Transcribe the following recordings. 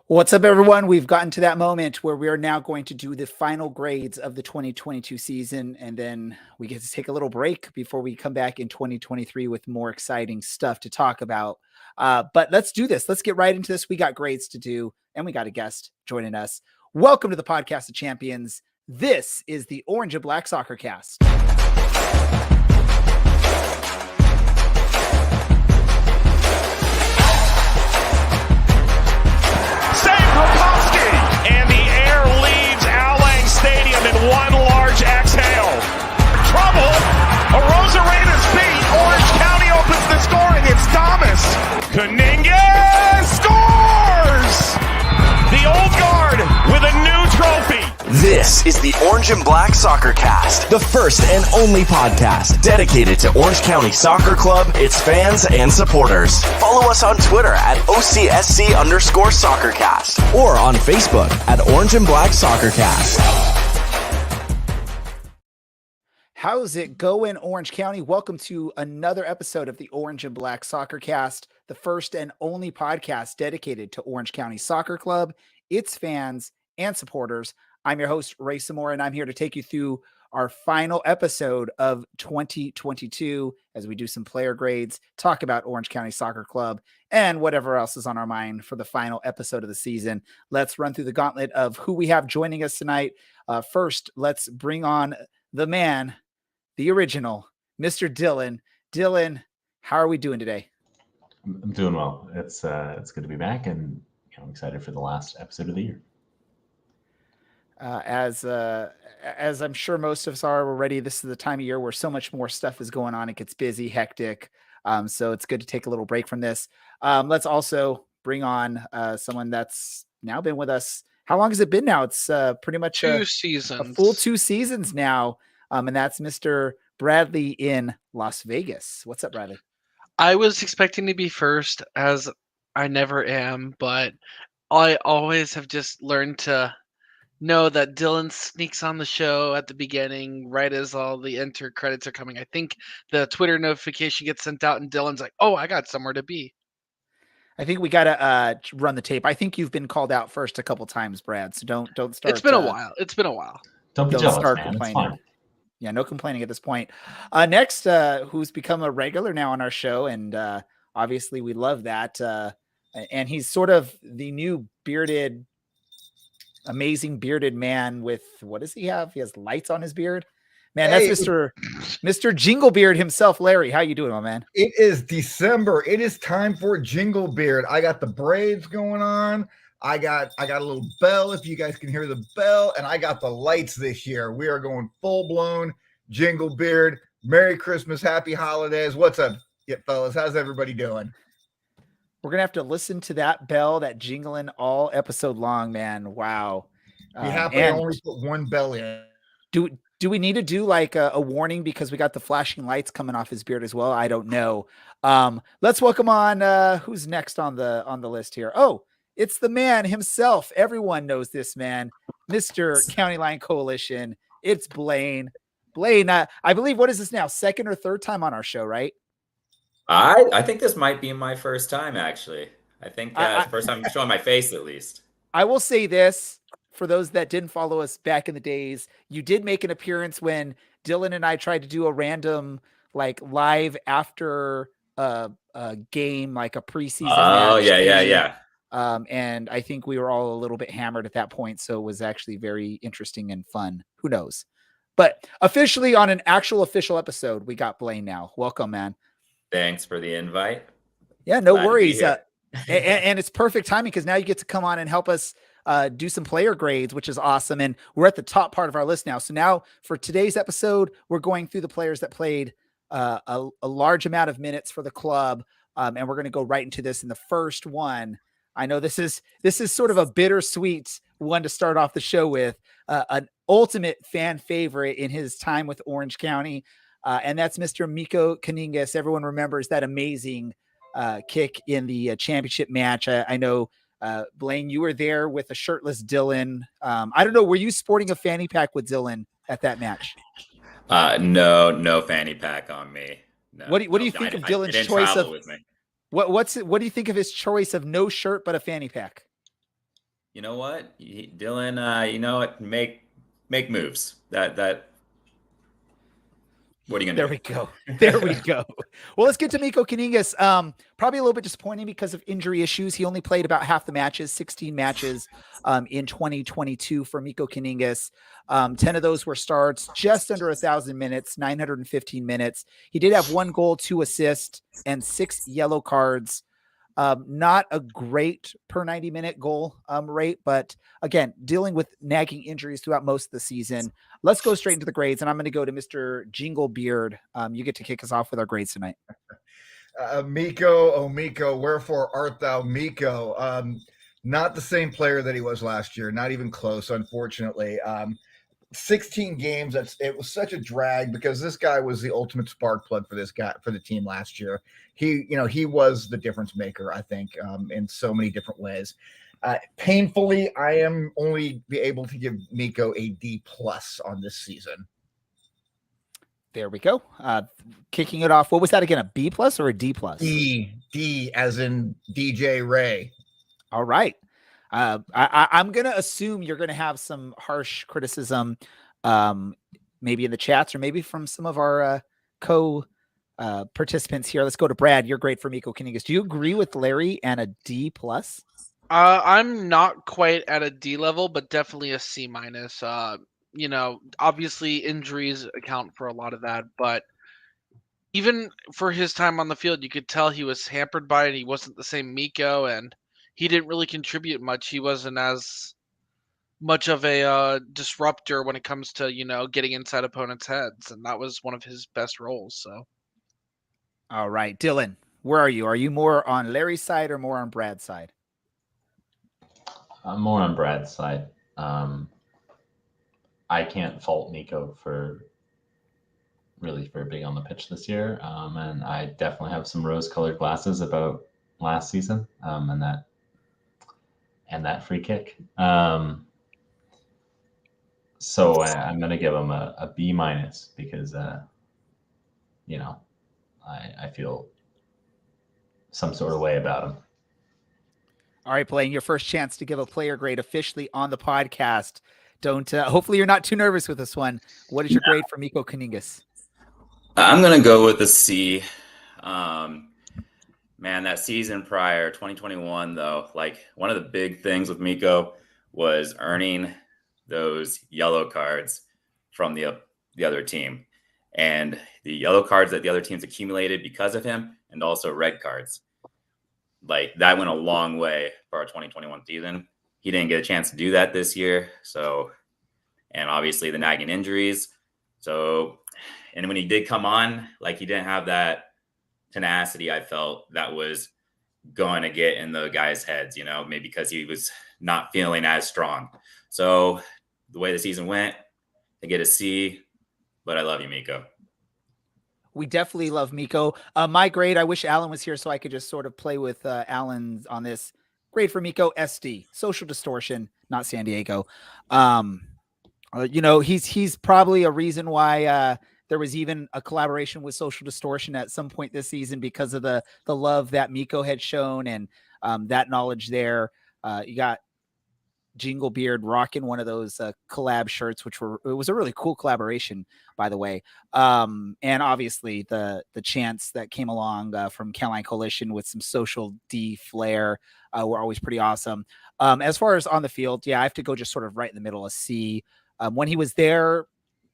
What's up, everyone? We've gotten to that moment where we are now going to do the final grades of the 2022 season, and then we get to take a little break before we come back in 2023 with more exciting stuff to talk about. But let's do this. Let's get right into this. We got grades to do, and we got a guest joining us. Welcome to the Podcast of Champions. This is the Orange and Black Soccer Cast. And the air leaves Al Lang Stadium in one large exhale. Trouble. Arozarena's beat. Orange County opens the scoring. It's Thomas. Kuninga scores! The old guard with a new trophy. This is the Orange and Black Soccer Cast, the first and only podcast dedicated to Orange County Soccer Club, its fans, and supporters. Follow us on Twitter at OCSC_SoccerCast or on Facebook at Orange and Black Soccer Cast. How's it going, Orange County? Welcome to another episode of the Orange and Black Soccer Cast, the first and only podcast dedicated to Orange County Soccer Club, its fans, and supporters. I'm your host, Ray Samora, and I'm here to take you through our final episode of 2022 as we do some player grades, talk about Orange County Soccer Club, and whatever else is on our mind for the final episode of the season. Let's run through the gauntlet of who we have joining us tonight. First, let's bring on the man, the original, Mr. Dylan. Dylan, how are we doing today? I'm doing well. It's good to be back, and I'm excited for the last episode of the year. As I'm sure most of us are already, this is the time of year where so much more stuff is going on. It gets busy, hectic. So it's good to take a little break from this. Let's also bring on someone that's now been with us. How long has it been now? It's pretty much two seasons, a full 2 seasons now. And that's Mr. Bradley in Las Vegas. What's up, Bradley? I was expecting to be first, as I never am, but I always have just learned to know that Dylan sneaks on the show at the beginning, right as all the enter credits are coming. I think the Twitter notification gets sent out, and Dylan's like, "Oh, I got somewhere to be." I think we got to run the tape. I think you've been called out first a couple times, Brad. So don't start. It's been a while. It's been a while. Don't be jealous, start man. complaining. It's fine. Yeah, no complaining at this point. Next, who's become a regular now on our show, and obviously we love that. And he's sort of the new amazing bearded man with, what does he have? He has lights on his beard. Man, that's Mr. Jingle Beard himself. Larry, how you doing, my man? It is December. It is time for Jingle Beard. I got the braids going on. I got a little bell, if you guys can hear the bell, and I got the lights this year. We are going full-blown Jingle Beard. Merry Christmas, happy holidays. What's up, fellas? How's everybody doing? We're going to have to listen to that bell, that jingling all episode long, man. Wow. We happily only put one bell in. Do we need to do like a warning because we got the flashing lights coming off his beard as well? I don't know. Let's welcome on who's next on the list here. Oh, it's the man himself. Everyone knows this man, Mr. County Line Coalition. It's Blaine. Blaine, I believe, what is this now? Second or third time on our show, right? I think this might be my first time, actually. I think it's the first time I'm showing my face, at least. I will say this, for those that didn't follow us back in the days, you did make an appearance when Dylan and I tried to do a random, like, live after a game, like a preseason match. Oh, yeah. And I think we were all a little bit hammered at that point, so it was actually very interesting and fun. Who knows? But officially on an actual official episode, we got Blaine now. Welcome, man. Thanks for the invite. Yeah, no worries. And it's perfect timing because now you get to come on and help us do some player grades, which is awesome. And we're at the top part of our list now. So now for today's episode, we're going through the players that played a large amount of minutes for the club. And we're going to go right into this in the first one. I know this is sort of a bittersweet one to start off the show with, an ultimate fan favorite in his time with Orange County. And that's Mr. Mikko Kuningas. Everyone remembers that amazing kick in the championship match. I know, Blaine, you were there with a shirtless Dylan. I don't know. Were you sporting a fanny pack with Dylan at that match? No fanny pack on me. No, what do you think of Dylan's choice of? What do you think of his choice of no shirt but a fanny pack? you know what, Dylan, you know what, make moves. What are you gonna There do? we go. There we go. Well, let's get to Mikko Kaningas. Probably a little bit disappointing because of injury issues. He only played about half the matches, 16 matches in 2022 for Mikko Kaningas. 10 of those were starts, just under 1,000 minutes, 915 minutes. He did have 1 goal, 2 assists, and 6 yellow cards. Not a great per 90-minute goal rate, but again, dealing with nagging injuries throughout most of the season. Let's go straight into the grades, and I'm going to go to Mr. Jingle Beard. You get to kick us off with our grades tonight. Mikko, oh Mikko, wherefore art thou, Mikko? Not the same player that he was last year, not even close, unfortunately. 16 games, it was such a drag because this guy was the ultimate spark plug for the team last year. He was the difference maker, I think, in so many different ways. Painfully, I am only be able to give Mikko a D+ on this season. There we go. Kicking it off. What was that again? A B+ or a D+? D as in DJ Ray. All right. I'm going to assume you're going to have some harsh criticism, maybe in the chats or maybe from some of our participants here. Let's go to Brad. You're great for Mikko Kaningas. Do you agree with Larry and a D+? I'm not quite at a D level, but definitely a C-. Obviously injuries account for a lot of that, but even for his time on the field, you could tell he was hampered by it. He wasn't the same Mikko, and he didn't really contribute much. He wasn't as much of a disruptor when it comes to, getting inside opponents' heads, and that was one of his best roles. So, all right, Dylan, where are you? Are you more on Larry's side or more on Brad's side? I'm more on Brad's side. I can't fault Mikko for being on the pitch this year, and I definitely have some rose-colored glasses about last season and that free kick. So I'm going to give him a B- because, I feel some sort of way about him. All right, Blaine, your first chance to give a player grade officially on the podcast. Don't. Hopefully, you're not too nervous with this one. What is your grade for Mikko Kaningas? I'm gonna go with a C. Man, that season prior, 2021, though, like one of the big things with Mikko was earning those yellow cards from the other team, and the yellow cards that the other teams accumulated because of him, and also red cards. Like that went a long way for our 2021 season. He didn't get a chance to do that this year. So, and obviously the nagging injuries. So, and when he did come on, like he didn't have that tenacity, I felt, that was going to get in the guys' heads, maybe because he was not feeling as strong. So the way the season went, I get a C, but I love you, Mikko. We definitely love Mikko. My grade, I wish Alan was here so I could just sort of play with Alan on this. Grade for Mikko, SD, Social Distortion, not San Diego. He's probably a reason why there was even a collaboration with Social Distortion at some point this season because of the love that Mikko had shown and that knowledge there. You got Jingle Beard rocking one of those collab shirts, it was a really cool collaboration, by the way. And obviously the chants that came along from Caroline Coalition with some Social D flair were always pretty awesome. As far as on the field, I have to go just sort of right in the middle, a C. When he was there,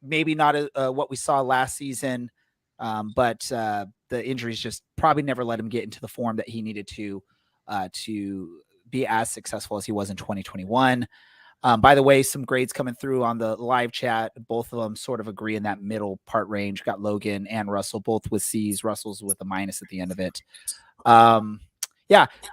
maybe not what we saw last season, but the injuries just probably never let him get into the form that he needed to be as successful as he was in 2021. By the way, some grades coming through on the live chat. Both of them sort of agree in that middle part range. Got Logan and Russell both with C's. Russell's with a minus at the end of it.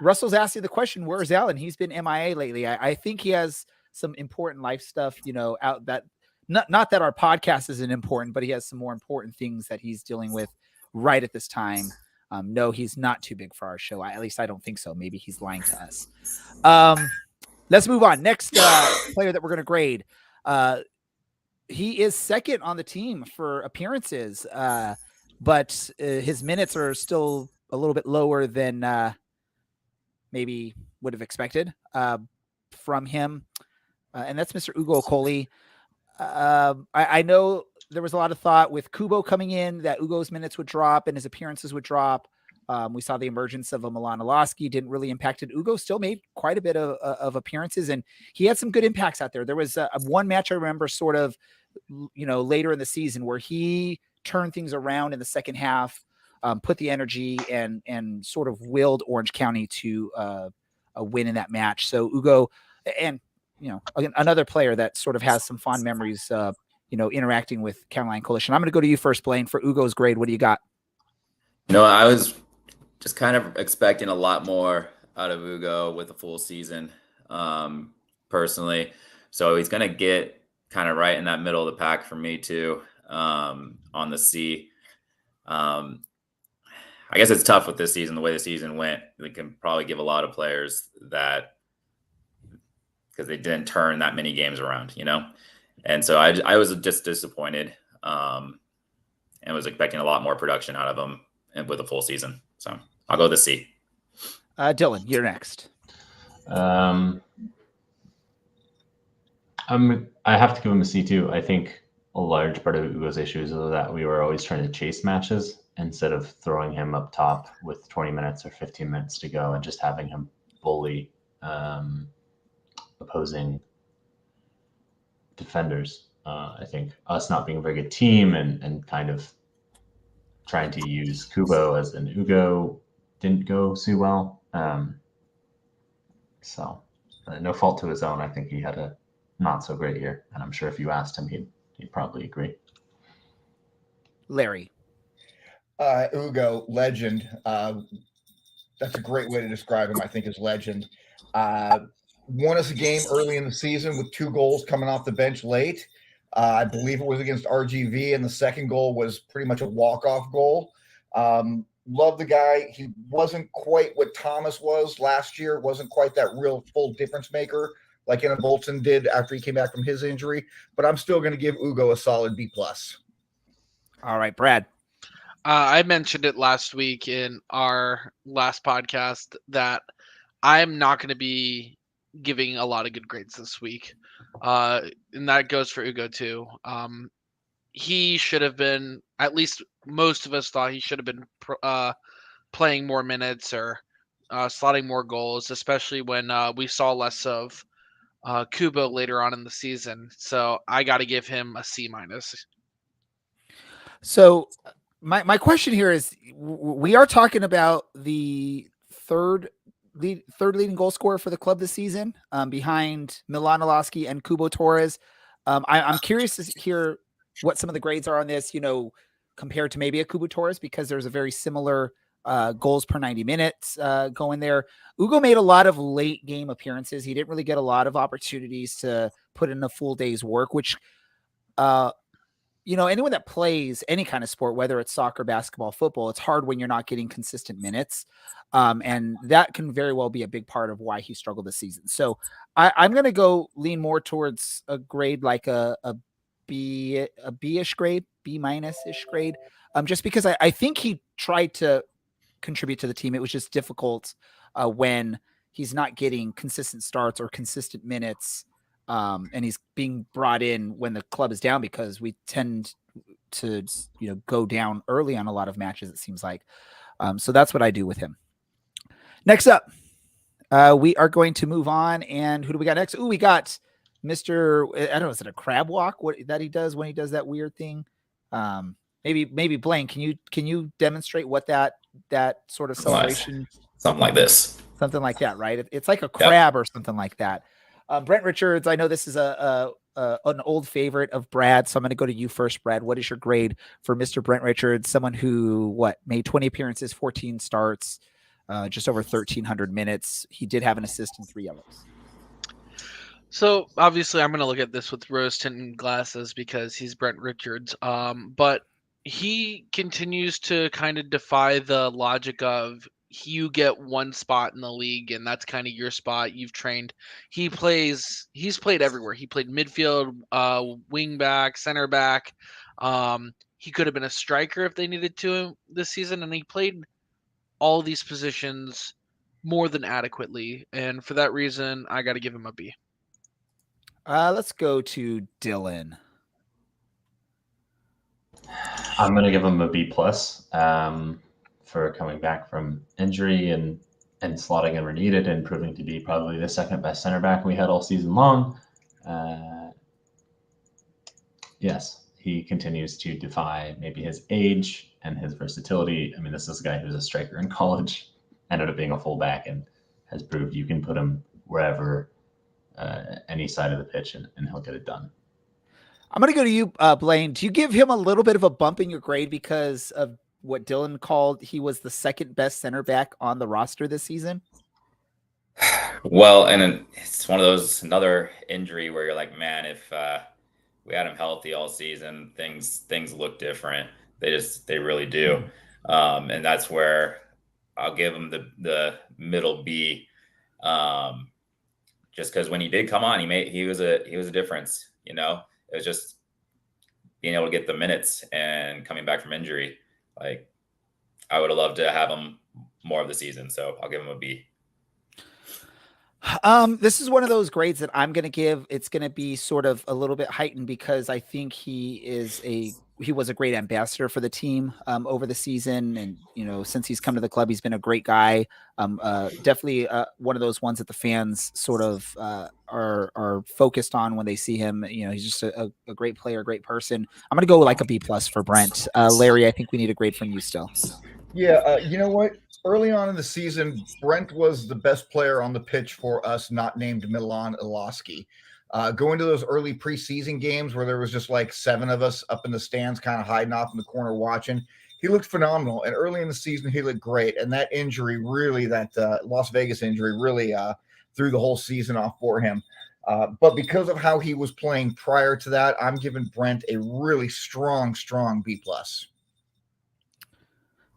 Russell's asking the question, where's Alan? He's been MIA lately. I think he has some important life stuff, out that not that our podcast isn't important, but he has some more important things that he's dealing with right at this time. No, he's not too big for our show. At least I don't think so. Maybe he's lying to us. Let's move on. Next player that we're going to grade. He is second on the team for appearances, but his minutes are still a little bit lower than maybe would have expected. from him, and that's Mr. Ugo Okoli. I know there was a lot of thought with Kubo coming in that Ugo's minutes would drop and his appearances would drop. We saw the emergence of a Milan Oloski, didn't really impact it. Ugo still made quite a bit of appearances, and he had some good impacts out there. There was one match I remember sort of, later in the season where he turned things around in the second half, put the energy and sort of willed Orange County to a win in that match. So Ugo, and another player that sort of has some fond memories, interacting with Caroline Coalition. I'm going to go to you first, Blaine, for Ugo's grade. What do you got? I was just kind of expecting a lot more out of Ugo with a full season, personally. So he's going to get kind of right in that middle of the pack for me too, on the C. I guess it's tough with this season, the way the season went. We can probably give a lot of players that because they didn't turn that many games around, And so I was just disappointed, and was expecting a lot more production out of them and with a full season. So I'll go with the C. Dylan, you're next. I have to give him a C too. I think a large part of Ugo's issues is that we were always trying to chase matches instead of throwing him up top with 20 minutes or 15 minutes to go and just having him bully opposing defenders. I think us not being a very good team and kind of trying to use Kubo as an Ugo didn't go too well. So no fault to his own. I think he had a not so great year, and I'm sure if you asked him, he'd probably agree. Larry. Ugo, legend. That's a great way to describe him, I think, is legend. Won us a game early in the season with 2 goals coming off the bench late. I believe it was against RGV, and the second goal was pretty much a walk-off goal. Love the guy. He wasn't quite what Thomas was last year, wasn't quite that real full difference maker like Anna Bolton did after he came back from his injury, but I'm still going to give Ugo a solid B+. All right, Brad. I mentioned it last week in our last podcast that I'm not going to be giving a lot of good grades this week. And that goes for Ugo too. He should have been, at least most of us thought he should have been playing more minutes or slotting more goals, especially when we saw less of Kubo later on in the season. So I got to give him a C-. So my question here is, we are talking about the third leading goal scorer for the club this season, behind Milan Oloski and Kubo Torres. I'm curious to hear what some of the grades are on this, compared to maybe a Kubo Torres, because there's a very similar goals per 90 minutes going there. Ugo made a lot of late game appearances. He didn't really get a lot of opportunities to put in a full day's work, which, anyone that plays any kind of sport, whether it's soccer, basketball, football, it's hard when you're not getting consistent minutes. And that can very well be a big part of why he struggled this season. So I'm going to lean more towards a grade like a B-ish grade, B-ish grade, just because I think he tried to contribute to the team. It was just difficult when he's not getting consistent starts or consistent minutes, and he's being brought in when the club is down, because we tend to go down early on a lot of matches, it seems like. So that's what I do with him. Next up, we are going to move on, and who do we got next? We got Mr. I don't know, is it a crab walk that he does when he does that weird thing? Maybe Blaine, can you demonstrate what that sort of celebration? Something like this. Something like that, right? It's like a crab or something like that. Brent Richards, I know this is an old favorite of Brad, so I'm going to go to you first, Brad. What is your grade for Mr. Brent Richards, someone who made 20 appearances, 14 starts, just over 1,300 minutes? He did have an assist and 3 yellows. So obviously I'm going to look at this with rose-tinted glasses because he's Brent Richards. But he continues to kind of defy the logic of you get one spot in the league and that's kind of your spot. You've trained. He's played everywhere. He played midfield, wing back, center back. He could have been a striker if they needed to this season, and he played all these positions more than adequately, and for that reason, I got to give him a B. Let's go to Dylan. I'm going to give him a B plus for coming back from injury and slotting in where needed and proving to be probably the second best center back we had all season long. Yes, he continues to defy maybe his age and his versatility. I mean, this is a guy who's a striker in college, ended up being a fullback, and has proved you can put him wherever, any side of the pitch, and he'll get it done. I'm going to go to you, Blaine. Do you give him a little bit of a bump in your grade because of what Dylan called he was the second best center back on the roster this season? Well, and it's one of those, another injury where you're like, man, if we had him healthy all season, things look different. They really do. And that's where I'll give him the middle B. Just because when he did come on, he was a difference, you know. It was just being able to get the minutes and coming back from injury. Like, I would have loved to have him more of the season, so I'll give him a B. This is one of those grades that I'm going to give. It's going to be sort of a little bit heightened because I think he was a great ambassador for the team over the season. And, you know, since he's come to the club, he's been a great guy. Definitely one of those ones that the fans sort of are focused on when they see him. You know, he's just a great player, great person. I'm going to go like a B plus for Brent. Larry, I think we need a grade from you still. Yeah, you know what? Early on in the season, Brent was the best player on the pitch for us, not named Milan Iloski. Going to those early preseason games where there was just like 7 of us up in the stands, kind of hiding off in the corner watching, he looked phenomenal. And early in the season, he looked great. And that injury really, that Las Vegas injury really threw the whole season off for him. But because of how he was playing prior to that, I'm giving Brent a really strong B plus.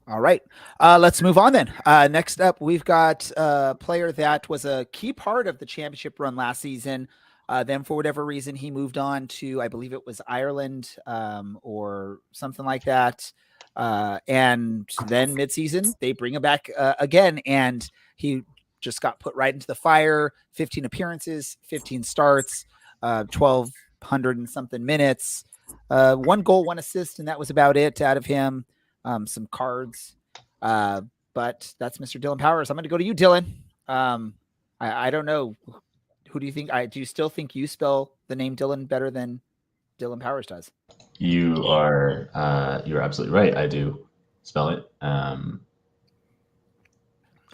All right. Let's move on then. Next up, we've got a player that was a key part of the championship run last season. Then for whatever reason, he moved on to, I believe it was Ireland or something like that. And then midseason, they bring him back again. And he just got put right into the fire. 15 appearances, 15 starts, 1,200 and something minutes. 1 goal, 1 assist, and that was about it out of him. Some cards, but that's Mr. Dylan Powers. I'm going to go to you, Dylan. I don't know. Who do you think? Do you still think you spell the name Dylan better than Dylan Powers does? You're absolutely right. I do spell it. I'm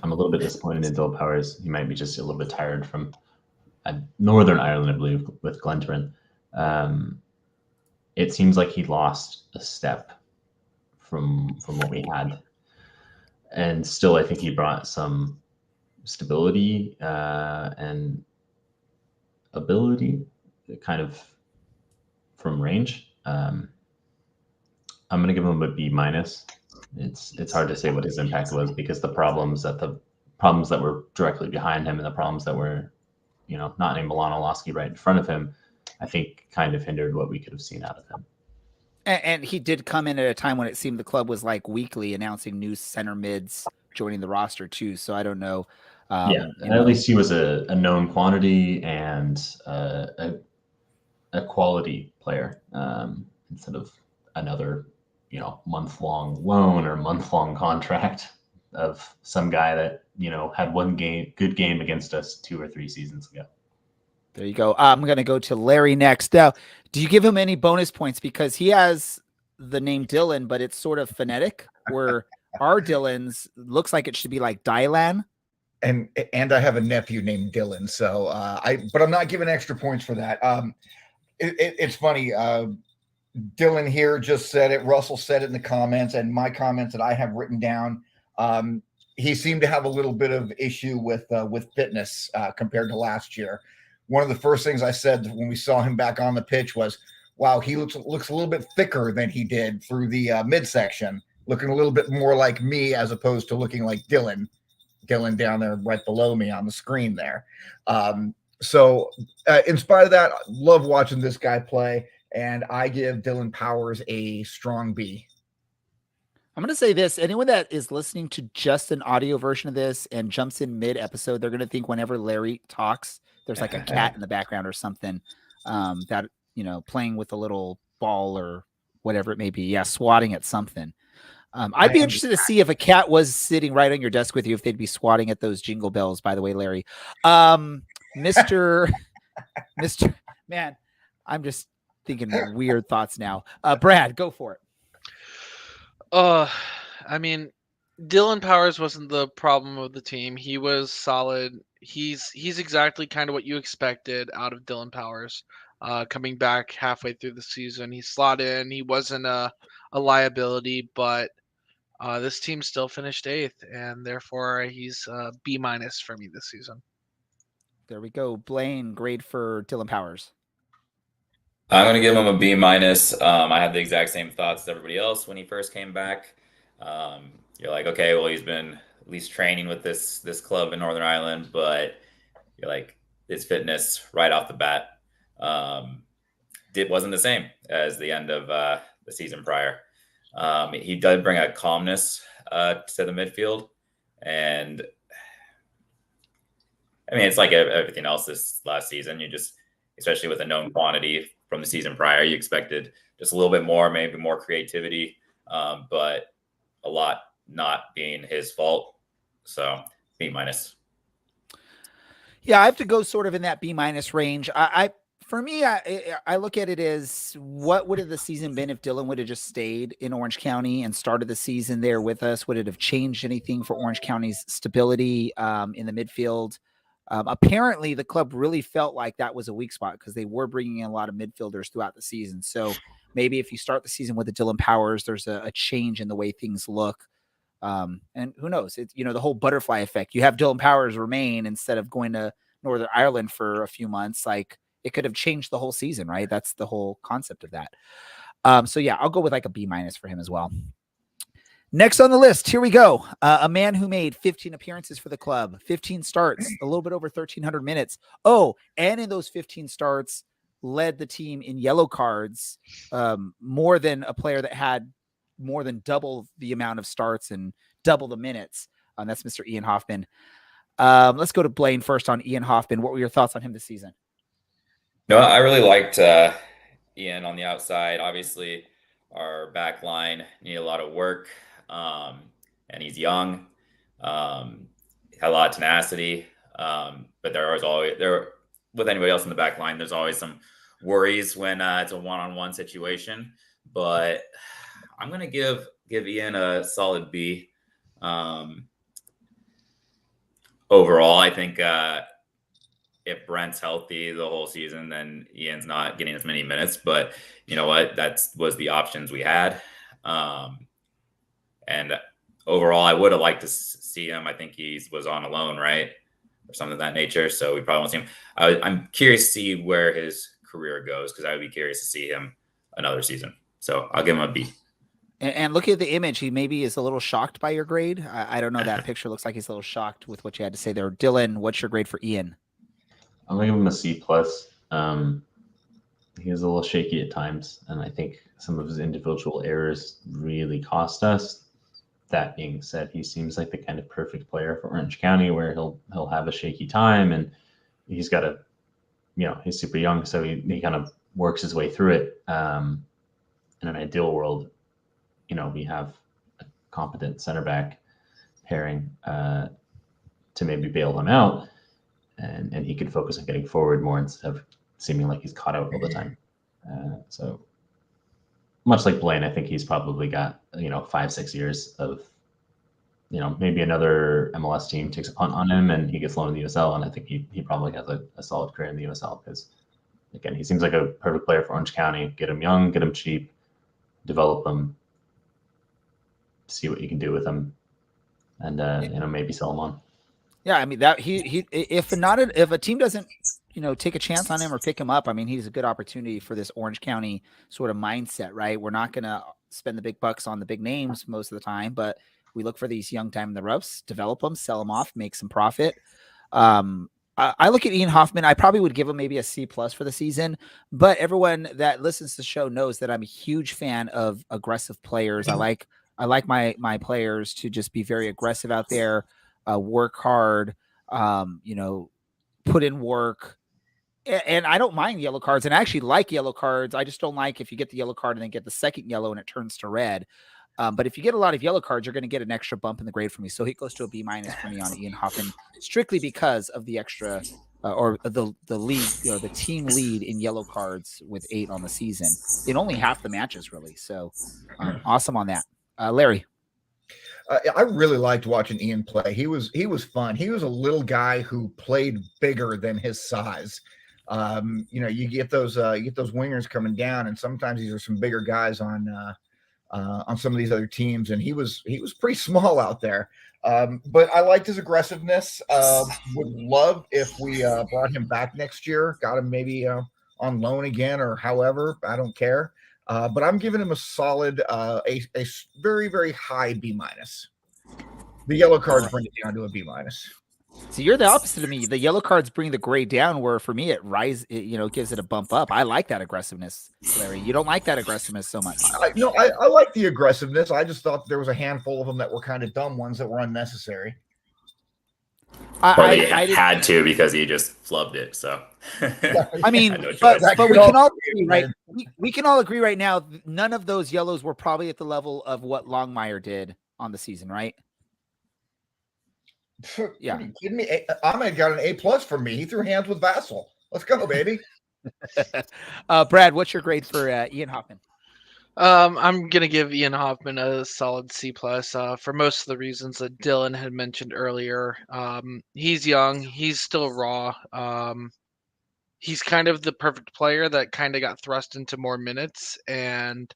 a little bit disappointed in Dylan Powers. He might be just a little bit tired from Northern Ireland, I believe, with Glentoran. It seems like he lost a step from what we had, and still I think he brought some stability and ability kind of from range. I'm going to give him a B minus. It's hard to say what his impact was because the problems that were directly behind him and the problems that were, you know, not named Milan Iloski right in front of him, I think kind of hindered what we could have seen out of him. And he did come in at a time when it seemed the club was like weekly announcing new center mids joining the roster too. So I don't know. At least he was a known quantity and a quality player instead of another, you know, month-long loan or month-long contract of some guy that, you know, had one good game against us 2 or 3 seasons ago. There you go. I'm going to go to Larry next. Now, do you give him any bonus points? Because he has the name Dylan, but it's sort of phonetic, where our Dylan's looks like it should be like Dylan. And I have a nephew named Dylan, so but I'm not giving extra points for that. It's funny. Dylan here just said it. Russell said it in the comments, and my comments that I have written down. He seemed to have a little bit of issue with fitness compared to last year. One of the first things I said when we saw him back on the pitch was, wow, he looks a little bit thicker than he did through the midsection, looking a little bit more like me as opposed to looking like Dylan down there right below me on the screen there. So in spite of that, love watching this guy play, and I give Dylan Powers a strong B. I'm going to say this. Anyone that is listening to just an audio version of this and jumps in mid episode, they're going to think whenever Larry talks, there's like a cat in the background or something that, playing with a little ball or whatever it may be. Yeah. Swatting at something. I'd be interested to see if a cat was sitting right on your desk with you, if they'd be swatting at those jingle bells, by the way, Larry. Mr. Man, I'm just thinking weird thoughts now. Brad, go for it. I mean, Dylan Powers wasn't the problem of the team. He was solid. He's exactly kind of what you expected out of Dylan Powers. Coming back halfway through the season, he slotted in. He wasn't a liability, but this team still finished 8th, and therefore he's B- for me this season. There we go. Blaine, grade for Dylan Powers. I'm going to give him a B-. I had the exact same thoughts as everybody else when he first came back. You're like, okay, well, he's been at least training with this club in Northern Ireland, but you're like, his fitness right off the bat wasn't the same as the end of the season prior. He did bring a calmness to the midfield, and I mean, it's like everything else this last season. You just, especially with a known quantity from the season prior, you expected just a little bit more, maybe more creativity, but a lot not being his fault. So B-. Yeah, I have to go sort of in that B- range. For me, I look at it as, what would have the season been if Dylan would have just stayed in Orange County and started the season there with us? Would it have changed anything for Orange County's stability in the midfield? Apparently, the club really felt like that was a weak spot because they were bringing in a lot of midfielders throughout the season. So maybe if you start the season with the Dylan Powers, there's a change in the way things look. And who knows? It's, the whole butterfly effect. You have Dylan Powers remain instead of going to Northern Ireland for a few months. Like, it could have changed the whole season, right? That's the whole concept of that. So yeah, I'll go with like a B- for him as well. Next on the list, here we go. A man who made 15 appearances for the club, 15 starts, a little bit over 1,300 minutes. Oh, and in those 15 starts, led the team in yellow cards, more than a player that had more than double the amount of starts and double the minutes. That's Mr. Ian Hoffman. Let's go to Blaine first on Ian Hoffman. What were your thoughts on him this season? No, I really liked Ian on the outside. Obviously, our back line needed a lot of work. And he's young, had a lot of tenacity. But with anybody else in the back line, there's always some worries when it's a one-on-one situation. But I'm going to give Ian a solid B. Overall, I think if Brent's healthy the whole season, then Ian's not getting as many minutes. But you know what? That was the options we had. And overall, I would have liked to see him. I think he was on a loan, right? Or something of that nature. So we probably won't see him. I'm curious to see where his career goes, because I would be curious to see him another season. So I'll give him a B. And looking at the image, he maybe is a little shocked by your grade. I don't know. That picture looks like he's a little shocked with what you had to say there. Dylan, what's your grade for Ian? I'm going to give him a C+. He was a little shaky at times, and I think some of his individual errors really cost us. That being said, he seems like the kind of perfect player for Orange County, where he'll have a shaky time, and he's got he's super young, so he kind of works his way through it. In an ideal world, we have a competent center back pairing to maybe bail him out, and he could focus on getting forward more instead of seeming like he's caught out all the time. So much like Blaine, I think he's probably got 5-6 years of maybe another MLS team takes a punt on him and he gets loaned to the USL, and I think he probably has a solid career in the USL, because again, he seems like a perfect player for Orange County. Get him young, get him cheap, develop him, see what you can do with him, and maybe sell him on. Yeah, I mean, that if a team doesn't take a chance on him or pick him up, I mean, he's a good opportunity for this Orange County sort of mindset, right? We're not going to spend the big bucks on the big names most of the time, but we look for these young time in the ropes, develop them, sell them off, make some profit. I look at Ian Hoffman. I probably would give him maybe a C+ for the season, but everyone that listens to the show knows that I'm a huge fan of aggressive players. I I like my players to just be very aggressive out there, work hard, put in work. And I don't mind yellow cards, and I actually like yellow cards. I just don't like if you get the yellow card and then get the second yellow and it turns to red. But if you get a lot of yellow cards, you're going to get an extra bump in the grade for me. So he goes to a B- for me on Ian Hoffman, strictly because of the extra or the lead, the team lead in yellow cards with 8 on the season in only half the matches, really. So awesome on that. Larry. I really liked watching Ian play. He was fun. He was a little guy who played bigger than his size. You get those wingers coming down, and sometimes these are some bigger guys on some of these other teams, and he was pretty small out there. But I liked his aggressiveness. Would love if we brought him back next year, got him maybe on loan again or however. I don't care. But I'm giving him a solid, a very, very high B-. The yellow cards bring it down to a B-. So you're the opposite of me. The yellow cards bring the grade down, where for me it gives it a bump up. I like that aggressiveness, Larry. You don't like that aggressiveness so much. I like the aggressiveness. I just thought there was a handful of them that were kind of dumb ones that were unnecessary. I had to because he just flubbed it. So I mean, but we can all agree, right? We can all agree right now. None of those yellows were probably at the level of what Longmire did on the season, right? Yeah. Are you kidding me? Ahmed got an A+ from me. He threw hands with Vassal. Let's go, baby. Brad, what's your grade for Ian Hoffman? I'm gonna give Ian Hoffman a solid C+, for most of the reasons that Dylan had mentioned earlier. He's young, he's still raw. He's kind of the perfect player that kind of got thrust into more minutes, and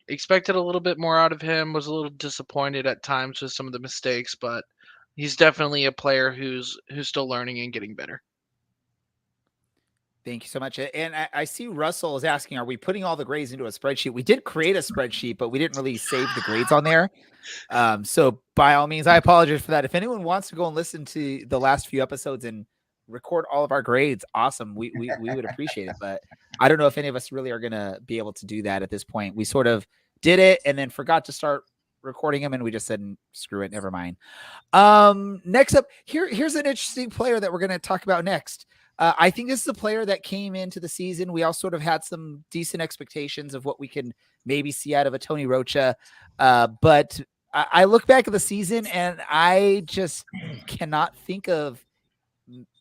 expected a little bit more out of him. Was a little disappointed at times with some of the mistakes, but he's definitely a player who's still learning and getting better. Thank you so much. And I see Russell is asking, are we putting all the grades into a spreadsheet? We did create a spreadsheet, but we didn't really save the grades on there. So by all means, I apologize for that. If anyone wants to go and listen to the last few episodes and record all of our grades, awesome. We would appreciate it. But I don't know if any of us really are going to be able to do that at this point. We sort of did it and then forgot to start recording them, and we just said, screw it, never mind. Next up, here's an interesting player that we're going to talk about next. I think this is a player that came into the season. We all sort of had some decent expectations of what we can maybe see out of a Tony Rocha. But I look back at the season and I just cannot think of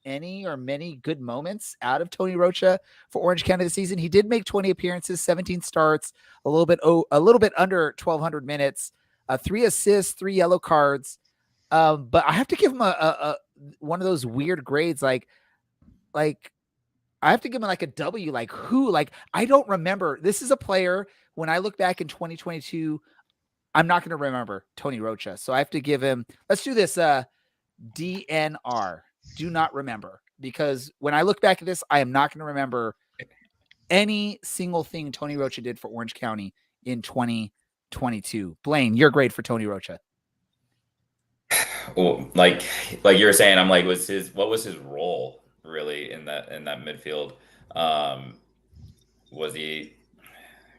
any or many good moments out of Tony Rocha for Orange County this season. He did make 20 appearances, 17 starts, a little bit under 1,200 minutes, 3 assists, 3 yellow cards. But I have to give him a one of those weird grades, like I have to give him like a W, I don't remember. This is a player, when I look back in 2022, I'm not going to remember Tony Rocha. So I have to give him, let's do this, DNR, do not remember. Because when I look back at this, I am not going to remember any single thing Tony Rocha did for Orange County in 2022. Blaine, your grade for Tony Rocha. Well, like you were saying, I'm like, what was his role really in that midfield? Was he,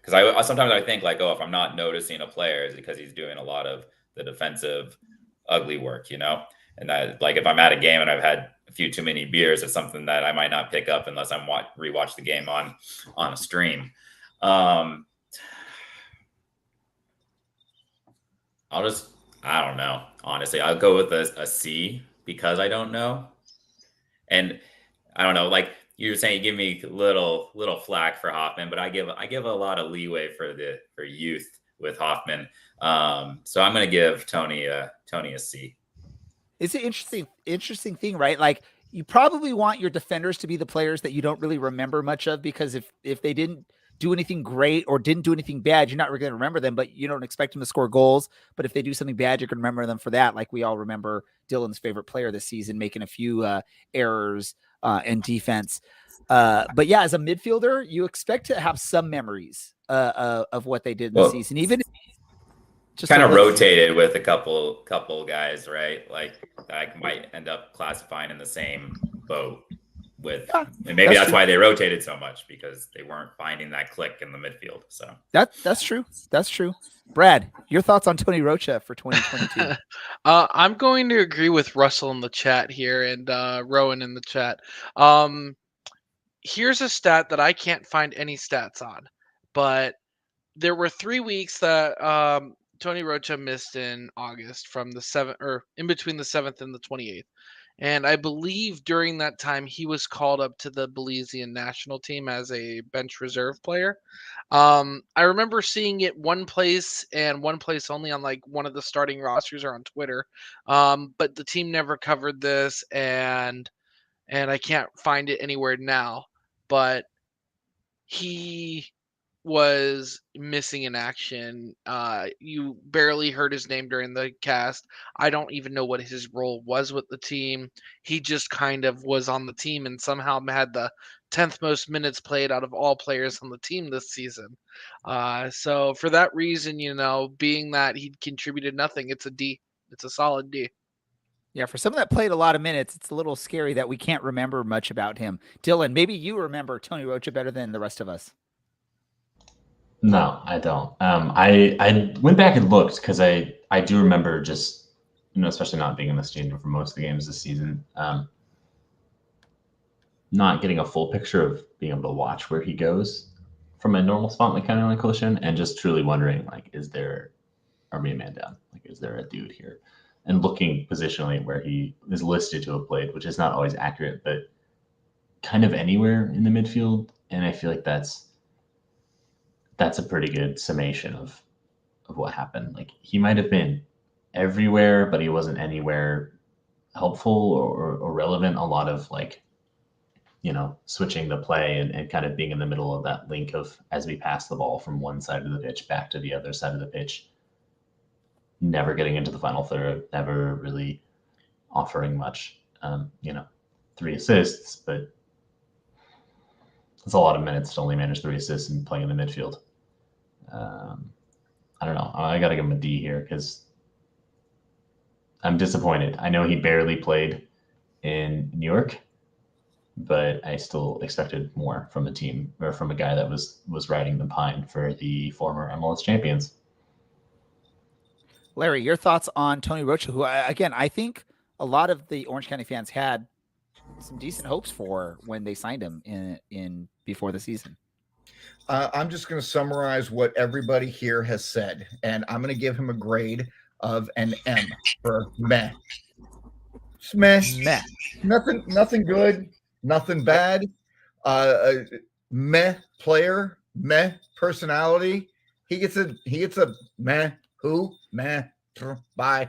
because I sometimes I think like, if I'm not noticing a player, is it because he's doing a lot of the defensive ugly work, and that, like, if I'm at a game and I've had a few too many beers, it's something that I might not pick up unless I'm rewatch the game on a stream. I don't know, honestly. I'll go with a C because I don't know. And I don't know, like you were saying, you give me little flack for Hoffman, but I give a lot of leeway for youth with Hoffman. So I'm going to give Tony a C. It's an interesting thing, right? Like, you probably want your defenders to be the players that you don't really remember much of, because if they didn't do anything great or didn't do anything bad, you're not really going to remember them, but you don't expect them to score goals. But if they do something bad, you're going to remember them for that. Like we all remember Dylan's favorite player this season making a few errors in defense. But yeah, as a midfielder, you expect to have some memories of what they did in the season, even if just kind of rotated with a couple guys, right? Like I might end up classifying in the same boat with, Yeah, and maybe that's true. why they rotated so much, because they weren't finding that click in the midfield. So That's true. That's true. Brad, your thoughts on Tony Rocha for 2022? I'm going to agree with Russell in the chat here and Rowan in the chat. Here's a stat that I can't find any stats on, but there were 3 weeks that Tony Rocha missed in August from the 7th, or in between the 7th and the 28th. And I believe during that time he was called up to the Belizean national team as a bench reserve player. I remember seeing it one place and one place only on like one of the starting rosters or on Twitter. But the team never covered this, and I can't find it anywhere now. But he was missing in action. You barely heard his name during the cast. I don't even know what his role was with the team. He just kind of was on the team and somehow had the 10th most minutes played out of all players on the team this season. So for that reason, being that he contributed nothing, it's a D. It's a solid D. Yeah, for someone that played a lot of minutes, it's a little scary that we can't remember much about him. Dylan, maybe you remember Tony Rocha better than the rest of us. No, I don't. I went back and looked because I do remember just, especially not being in the stadium for most of the games this season, not getting a full picture of being able to watch where he goes from a normal spot like County Line Coalition, and just truly wondering, like, are we a man down? Like, is there a dude here? And looking positionally where he is listed to have played, which is not always accurate, but kind of anywhere in the midfield. And I feel like that's a pretty good summation of what happened. Like, he might have been everywhere, but he wasn't anywhere helpful or relevant. A lot of switching the play and kind of being in the middle of that link of, as we pass the ball from one side of the pitch back to the other side of the pitch, never getting into the final third, never really offering much. 3 assists, but it's a lot of minutes to only manage 3 assists and playing in the midfield. I don't know. I got to give him a D here because I'm disappointed. I know he barely played in New York, but I still expected more from a team or from a guy that was riding the pine for the former MLS champions. Larry, your thoughts on Tony Rocha, who, again, I think a lot of the Orange County fans had some decent hopes for when they signed him in before the season. I'm just going to summarize what everybody here has said, and I'm going to give him a grade of an M for meh. It's meh. Meh. Nothing good, nothing bad. Meh player, meh personality. He gets a meh. Who? Meh. Bye.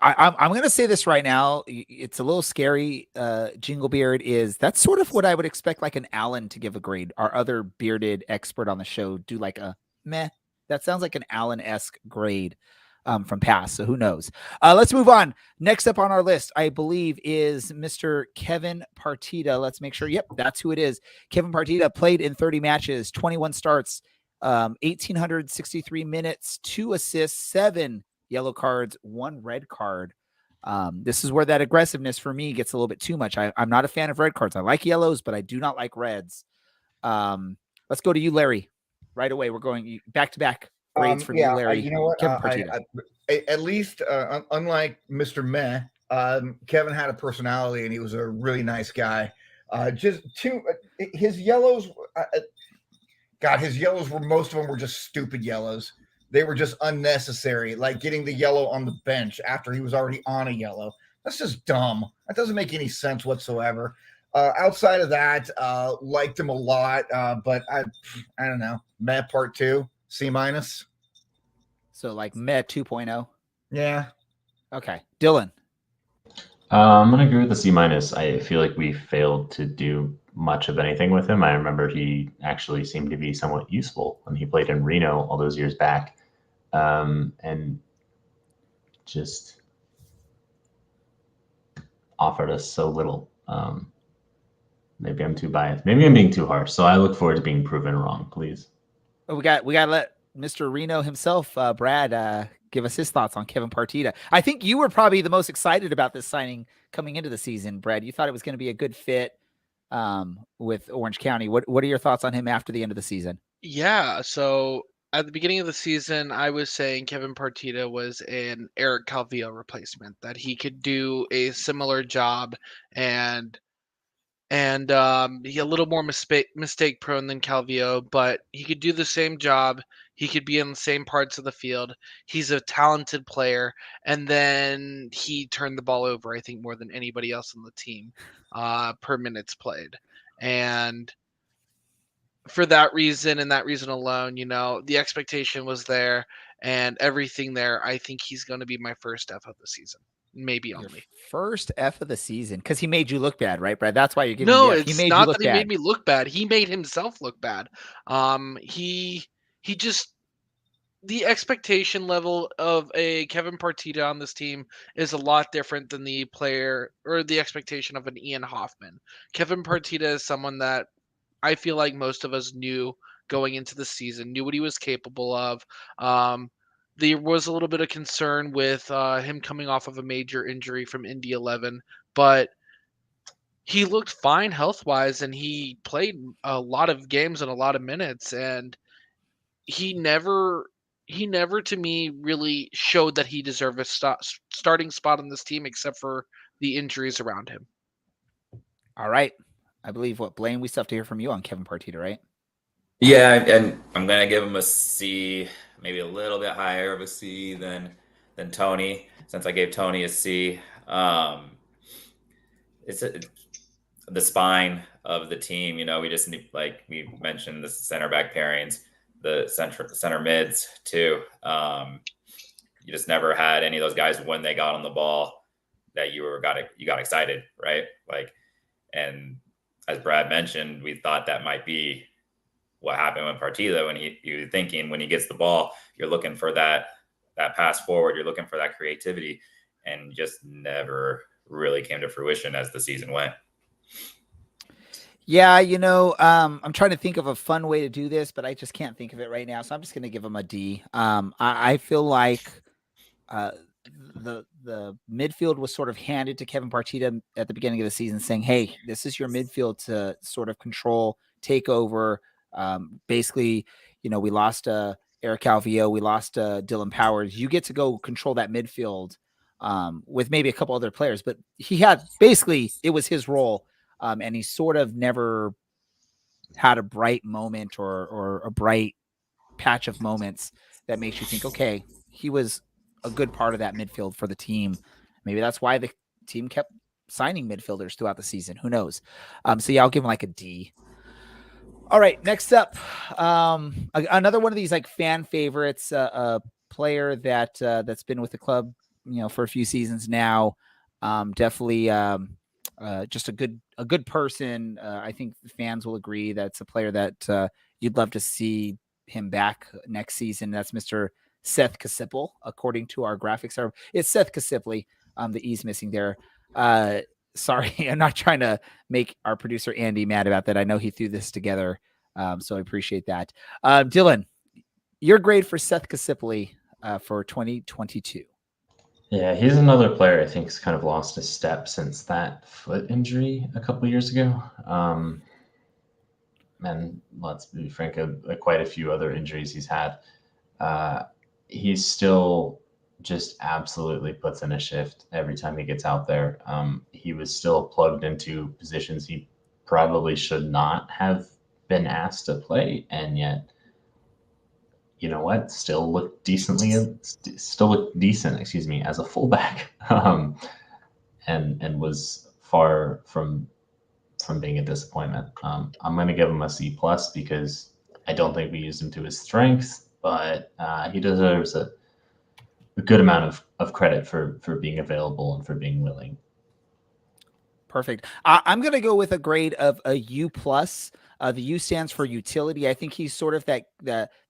I'm going to say this right now. It's a little scary. Jinglebeard that's sort of what I would expect, like an Alan to give a grade. Our other bearded expert on the show do like a meh. That sounds like an Alan-esque grade from past. So who knows? Let's move on. Next up on our list, I believe, is Mr. Kevin Partida. Let's make sure. Yep, that's who it is. Kevin Partida played in 30 matches, 21 starts, 1,863 minutes, 2 assists, 7 yellow cards, 1 red card. This is where that aggressiveness for me gets a little bit too much. I'm not a fan of red cards. I like yellows, but I do not like reds. Let's go to you, Larry. Right away, we're going back to back grades for you, Larry. You know what? At least, unlike Mr. Meh, Kevin had a personality and he was a really nice guy. His yellows. His yellows were, most of them were just stupid yellows. They were just unnecessary, like getting the yellow on the bench after he was already on a yellow. That's just dumb. That doesn't make any sense whatsoever. Outside of that, liked him a lot, but I don't know. Meh part 2, C-. So like Meh 2.0. Yeah. Okay, Dylan. I'm gonna agree with the C-. I feel like we failed to do much of anything with him. I remember he actually seemed to be somewhat useful when he played in Reno all those years back, and just offered us so little. Maybe I'm too biased. Maybe I'm being too harsh. So I look forward to being proven wrong, please. We got to let Mr. Reno himself, Brad, give us his thoughts on Kevin Partita. I think you were probably the most excited about this signing coming into the season, Brad. You thought it was going to be a good fit with Orange County. What are your thoughts on him after the end of the season? Yeah, so at the beginning of the season, I was saying Kevin Partita was an Eric Calvillo replacement, that he could do a similar job and he a little more mistake prone than Calvillo, but he could do the same job. He could be in the same parts of the field. He's a talented player, and then he turned the ball over, I think, more than anybody else on the team per minutes played. And for that reason and that reason alone, the expectation was there and everything there. I think he's going to be my first F of the season. Maybe only first F of the season, because he made you look bad, right, Brad? That's why you're giving no me it's he made not you look that he bad. made me look bad. He made himself look bad. He just, the expectation level of a Kevin Partita on this team is a lot different than the player or the expectation of an Ian Hoffman. Kevin Partita is someone that I feel like most of us knew going into the season, knew what he was capable of. There was a little bit of concern with him coming off of a major injury from Indy 11, but he looked fine health-wise, and he played a lot of games and a lot of minutes, and he never to me really showed that he deserved a starting spot on this team, except for the injuries around him. All right. I believe Blaine, we still have to hear from you on Kevin Partita, right? Yeah, and I'm gonna give him a C, maybe a little bit higher of a C than Tony, since I gave Tony a C. It's the spine of the team. We just need, like we mentioned, the center back pairings, the center mids too. You just never had any of those guys when they got on the ball that you got excited, right? And as Brad mentioned, we thought that might be what happened with Partita when you're thinking when he gets the ball, you're looking for that pass forward, you're looking for that creativity, and just never really came to fruition as the season went. Yeah, I'm trying to think of a fun way to do this, but I just can't think of it right now. So I'm just going to give him a D. I feel like the midfield was sort of handed to Kevin Partita at the beginning of the season, saying, "Hey, this is your midfield to sort of control, take over." Basically, we lost Eric Calvillo, we lost Dylan Powers. You get to go control that midfield with maybe a couple other players, but it was his role. And he sort of never had a bright moment or a bright patch of moments that makes you think, okay, he was a good part of that midfield for the team. Maybe that's why the team kept signing midfielders throughout the season. Who knows? So yeah, I'll give him like a D. All right, next up, another one of these like fan favorites, a player that's been with the club, for a few seasons now. Definitely just a good person. I think the fans will agree that's a player that you'd love to see him back next season. That's Mr. Seth Kasipel, according to our graphics. It's Seth Kasipli. The E's missing there. Sorry, I'm not trying to make our producer Andy mad about that. I know he threw this together, so I appreciate that. Dylan, your grade for Seth Kasipli for 2022. Yeah, he's another player I think has kind of lost his step since that foot injury a couple of years ago. And let's be frank, quite a few other injuries he's had. He's still just absolutely puts in a shift every time he gets out there. He was still plugged into positions he probably should not have been asked to play, and yet, you know what, still looked decent, as a fullback, and was far from being a disappointment. I'm going to give him a C+ because I don't think we used him to his strengths, but he deserves a good amount of credit for being available and for being willing. Perfect. I'm going to go with a grade of a U+. The U stands for utility. I think he's sort of that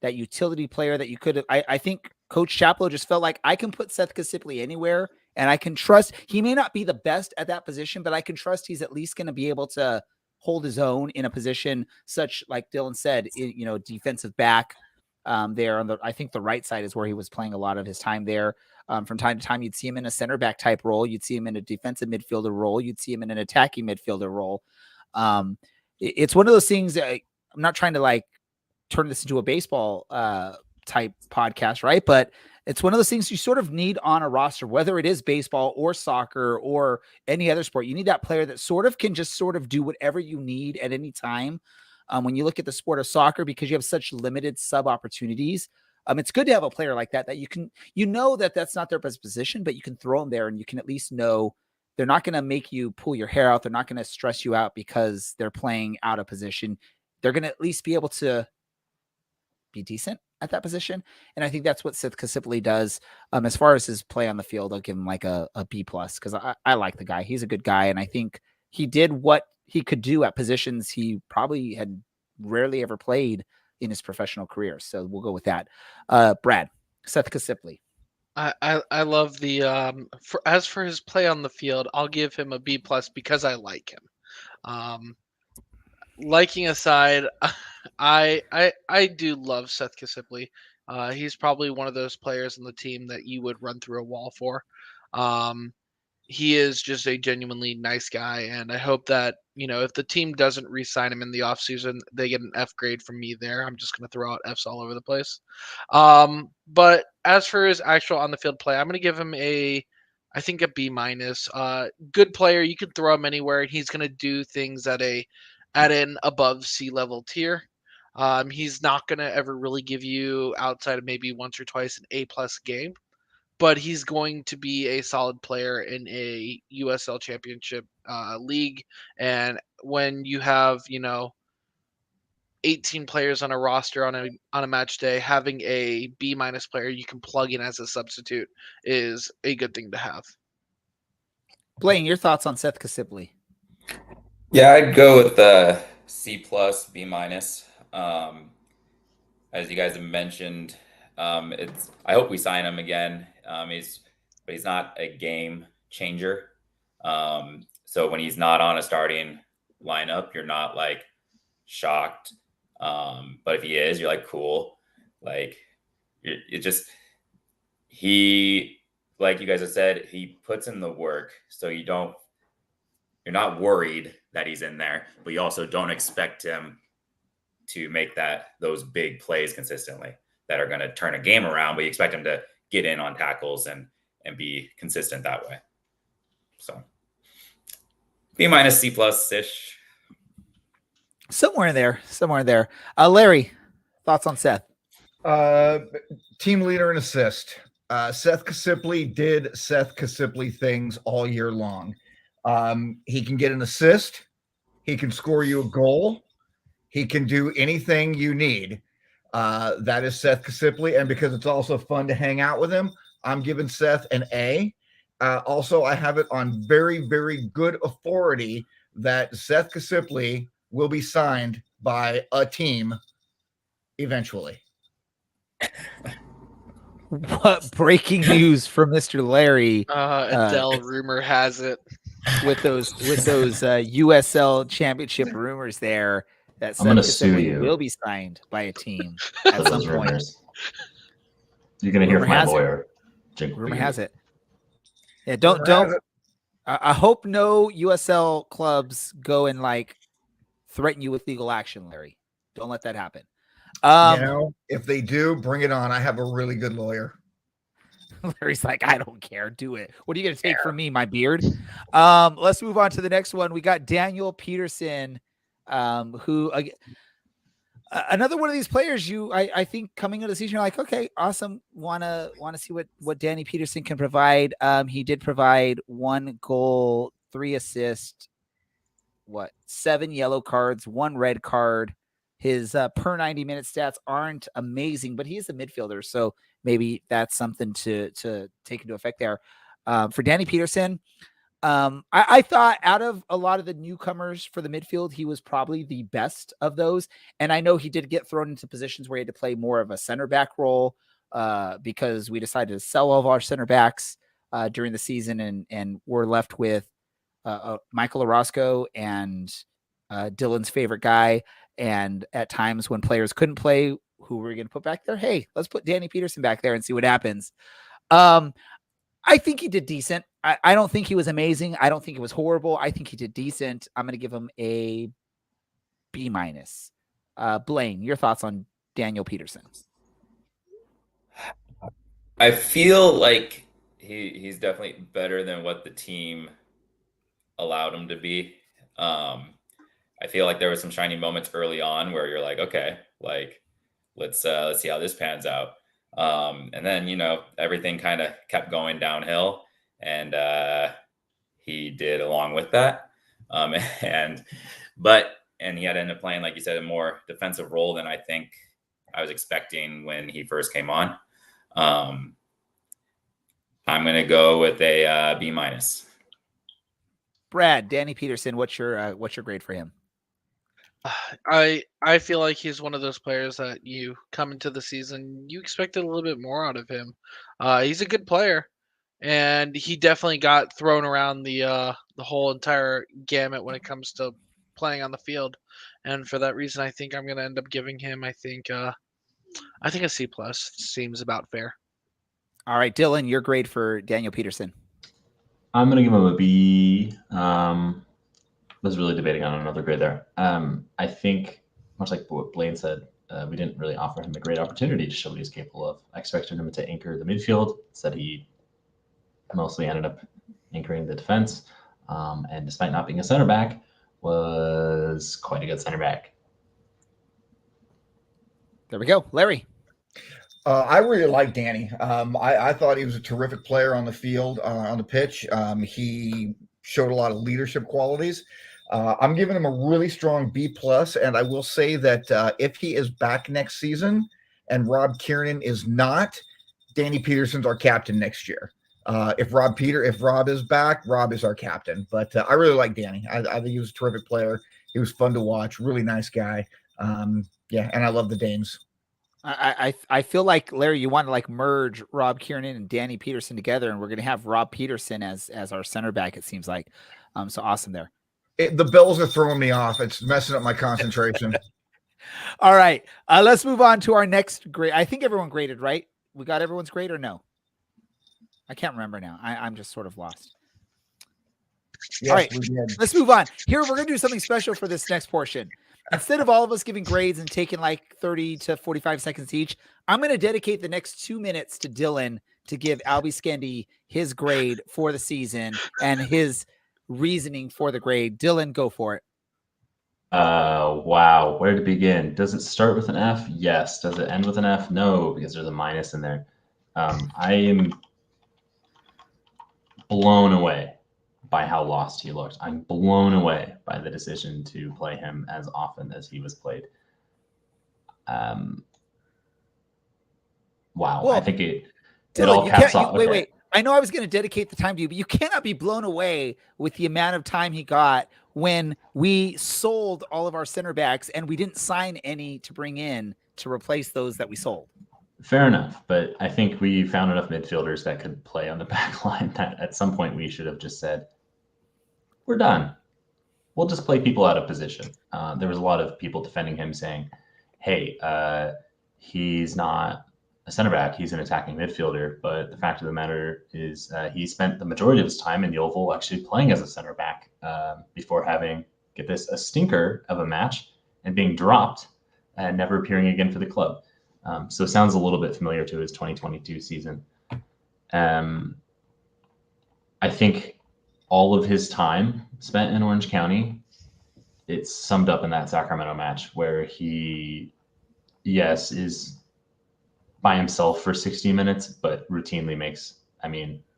utility player that you could have. I think Coach Chaplow just felt like I can put Seth Kasipli anywhere, and I can trust. He may not be the best at that position, but I can trust he's at least going to be able to hold his own in a position such, like Dylan said, defensive back. there on I think the right side is where he was playing a lot of his time there. From time to time, you'd see him in a center back type role. You'd see him in a defensive midfielder role. You'd see him in an attacking midfielder role. It's one of those things that I'm not trying to like turn this into a baseball type podcast, right? But it's one of those things you sort of need on a roster, whether it is baseball or soccer or any other sport. You need that player that sort of can just sort of do whatever you need at any time. When you look at the sport of soccer, because you have such limited sub opportunities, it's good to have a player like that you can, that's not their best position, but you can throw them there and you can at least know they're not going to make you pull your hair out. They're not going to stress you out because they're playing out of position. They're going to at least be able to be decent at that position. And I think that's what Seth Kasipli does. As far as his play on the field, I'll give him like a B+ because I like the guy. He's a good guy. And I think he did what he could do at positions he probably had rarely ever played in his professional career. So we'll go with that. Brad, Seth Kasipli. I love the as for his play on the field, I'll give him a B+ because I like him. Liking aside, I do love Seth Kasipli. He's probably one of those players on the team that you would run through a wall for. He is just a genuinely nice guy, and I hope that, if the team doesn't re-sign him in the offseason, they get an F grade from me there. I'm just going to throw out Fs all over the place. But as for his actual on-the-field play, I'm going to give him I think a B-. Good player. You can throw him anywhere, and he's going to do things at an above C-level tier. He's not going to ever really give you, outside of maybe once or twice, an A+ game. But he's going to be a solid player in a USL Championship league. And when you have, 18 players on a roster on a match day, having a B- player you can plug in as a substitute is a good thing to have. Blaine, your thoughts on Seth Kasipli? Yeah, I'd go with the C+, B-. As you guys have mentioned, I hope we sign him again. But he's not a game changer. So when he's not on a starting lineup, you're not like shocked. But if he is, you're like, cool. Like he, like you guys have said, he puts in the work. So you're not worried that he's in there, but you also don't expect him to make those big plays consistently that are going to turn a game around, but you expect him to get in on tackles and be consistent that way. So B-, C+-ish. Somewhere in there. Larry, thoughts on Seth? Team leader and assist. Seth Kasipli did Seth Kasipli things all year long. He can get an assist. He can score you a goal. He can do anything you need. That is Seth Kasipli. And because it's also fun to hang out with him, I'm giving Seth an A. Also, I have it on very, very good authority that Seth Kasipli will be signed by a team eventually. What breaking news from Mr. Larry? Adele rumor has it. With those USL Championship rumors there that I'm gonna sue you. will be signed by a team at some point. Rumors. You're gonna hear from my lawyer. Rumor has it. Yeah, don't. I hope no USL clubs go and like threaten you with legal action, Larry. Don't let that happen. If they do, bring it on. I have a really good lawyer. Larry's like, I don't care. Do it. What are you going to take from me, my beard? Let's move on to the next one. We got Daniel Peterson, who another one of these players. I think coming into the season, you're like, okay, awesome. Want to see what Danny Peterson can provide. He did provide 1 goal, 3 assists, 7 yellow cards, 1 red card. His per 90-minute stats aren't amazing, but he's a midfielder, so maybe that's something to take into effect there. For Danny Peterson, I thought out of a lot of the newcomers for the midfield, he was probably the best of those. And I know he did get thrown into positions where he had to play more of a center back role because we decided to sell all of our center backs during the season, and we're left with Michael Orozco and Dylan's favorite guy. And at times when players couldn't play, who we're going to put back there. Hey, let's put Danny Peterson back there and see what happens. I think he did decent. I don't think he was amazing. I don't think it was horrible. I think he did decent. I'm going to give him a B-. Blaine, your thoughts on Daniel Peterson? I feel like he's definitely better than what the team allowed him to be. I feel like there were some shining moments early on where you're like, okay, like let's see how this pans out. And then, everything kind of kept going downhill, and he did along with that. And he had ended up playing, like you said, a more defensive role than I think I was expecting when he first came on. I'm going to go with a B-. Brad, Danny Peterson, what's your grade for him? I feel like he's one of those players that you come into the season, you expected a little bit more out of him. He's a good player, and he definitely got thrown around the whole entire gamut when it comes to playing on the field. And for that reason, I think I'm going to end up giving him, I think a C+ seems about fair. All right, Dylan, your grade for Daniel Peterson. I'm going to give him a B. Was really debating on another grade there. I think, much like what Blaine said, we didn't really offer him a great opportunity to show what he's capable of. I expected him to anchor the midfield. Instead, he mostly ended up anchoring the defense. And despite not being a center back, was quite a good center back. There we go. Larry. I really like Danny. I thought he was a terrific player on the field, on the pitch. He showed a lot of leadership qualities. I'm giving him a really strong B+, and I will say that if he is back next season and Rob Kiernan is not, Danny Peterson's our captain next year. If Rob is back, Rob is our captain. But I really like Danny. I think he was a terrific player. He was fun to watch. Really nice guy. And I love the Danes. I feel like, Larry, you want to like merge Rob Kiernan and Danny Peterson together, and we're going to have Rob Peterson as our center back, it seems like. So awesome there. The bells are throwing me off. It's messing up my concentration. All right. Let's move on to our next grade. I think everyone graded, right? We got everyone's grade or no? I can't remember now. I'm just sort of lost. Yes, all right. Let's move on. Here, we're going to do something special for this next portion. Instead of all of us giving grades and taking like 30 to 45 seconds each, I'm going to dedicate the next 2 minutes to Dylan to give Albie Skendi his grade for the season and his reasoning for the grade. Dylan, go for it. Wow. Where to begin? Does it start with an F? Yes. Does it end with an F? No, because there's a minus in there. I am blown away by how lost he looked. I'm blown away by the decision to play him as often as he was played. Wow. Well, I think it Dylan, all caps off. Wait. I know I was going to dedicate the time to you, but you cannot be blown away with the amount of time he got when we sold all of our center backs and we didn't sign any to bring in to replace those that we sold. Fair enough, but I think we found enough midfielders that could play on the back line that at some point we should have just said, we're done. We'll just play people out of position. There was a lot of people defending him saying, hey, he's not a center back, he's an attacking midfielder. But the fact of the matter is he spent the majority of his time in the Oval actually playing as a center back before having, get this, a stinker of a match and being dropped and never appearing again for the club. So it sounds a little bit familiar to his 2022 season. I think all of his time spent in Orange County, it's summed up in that Sacramento match where he, yes, is by himself for 60 minutes, but routinely makes,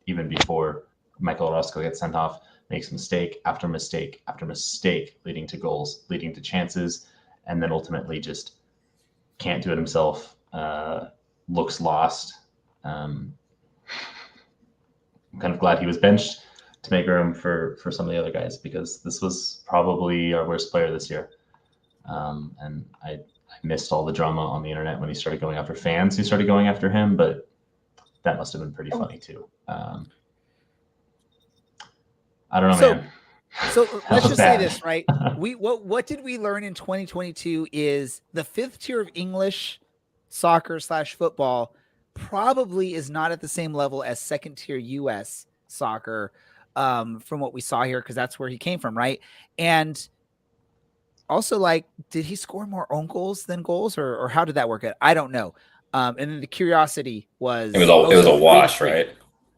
even before Michael Orozco gets sent off, makes mistake after mistake after mistake, leading to goals, leading to chances, and then ultimately just can't do it himself, looks lost. I'm kind of glad he was benched to make room for some of the other guys, because this was probably our worst player this year. And I missed all the drama on the internet when he started going after fans who started going after him, but that must have been pretty funny too. I don't know, man. So let's just say this, right? What did we learn in 2022 is the fifth tier of English soccer / football probably is not at the same level as second tier US soccer from what we saw here, because that's where he came from, right? And also, like, did he score more own goals than goals, or how did that work out? I don't know. And then the curiosity was It was a wash, right?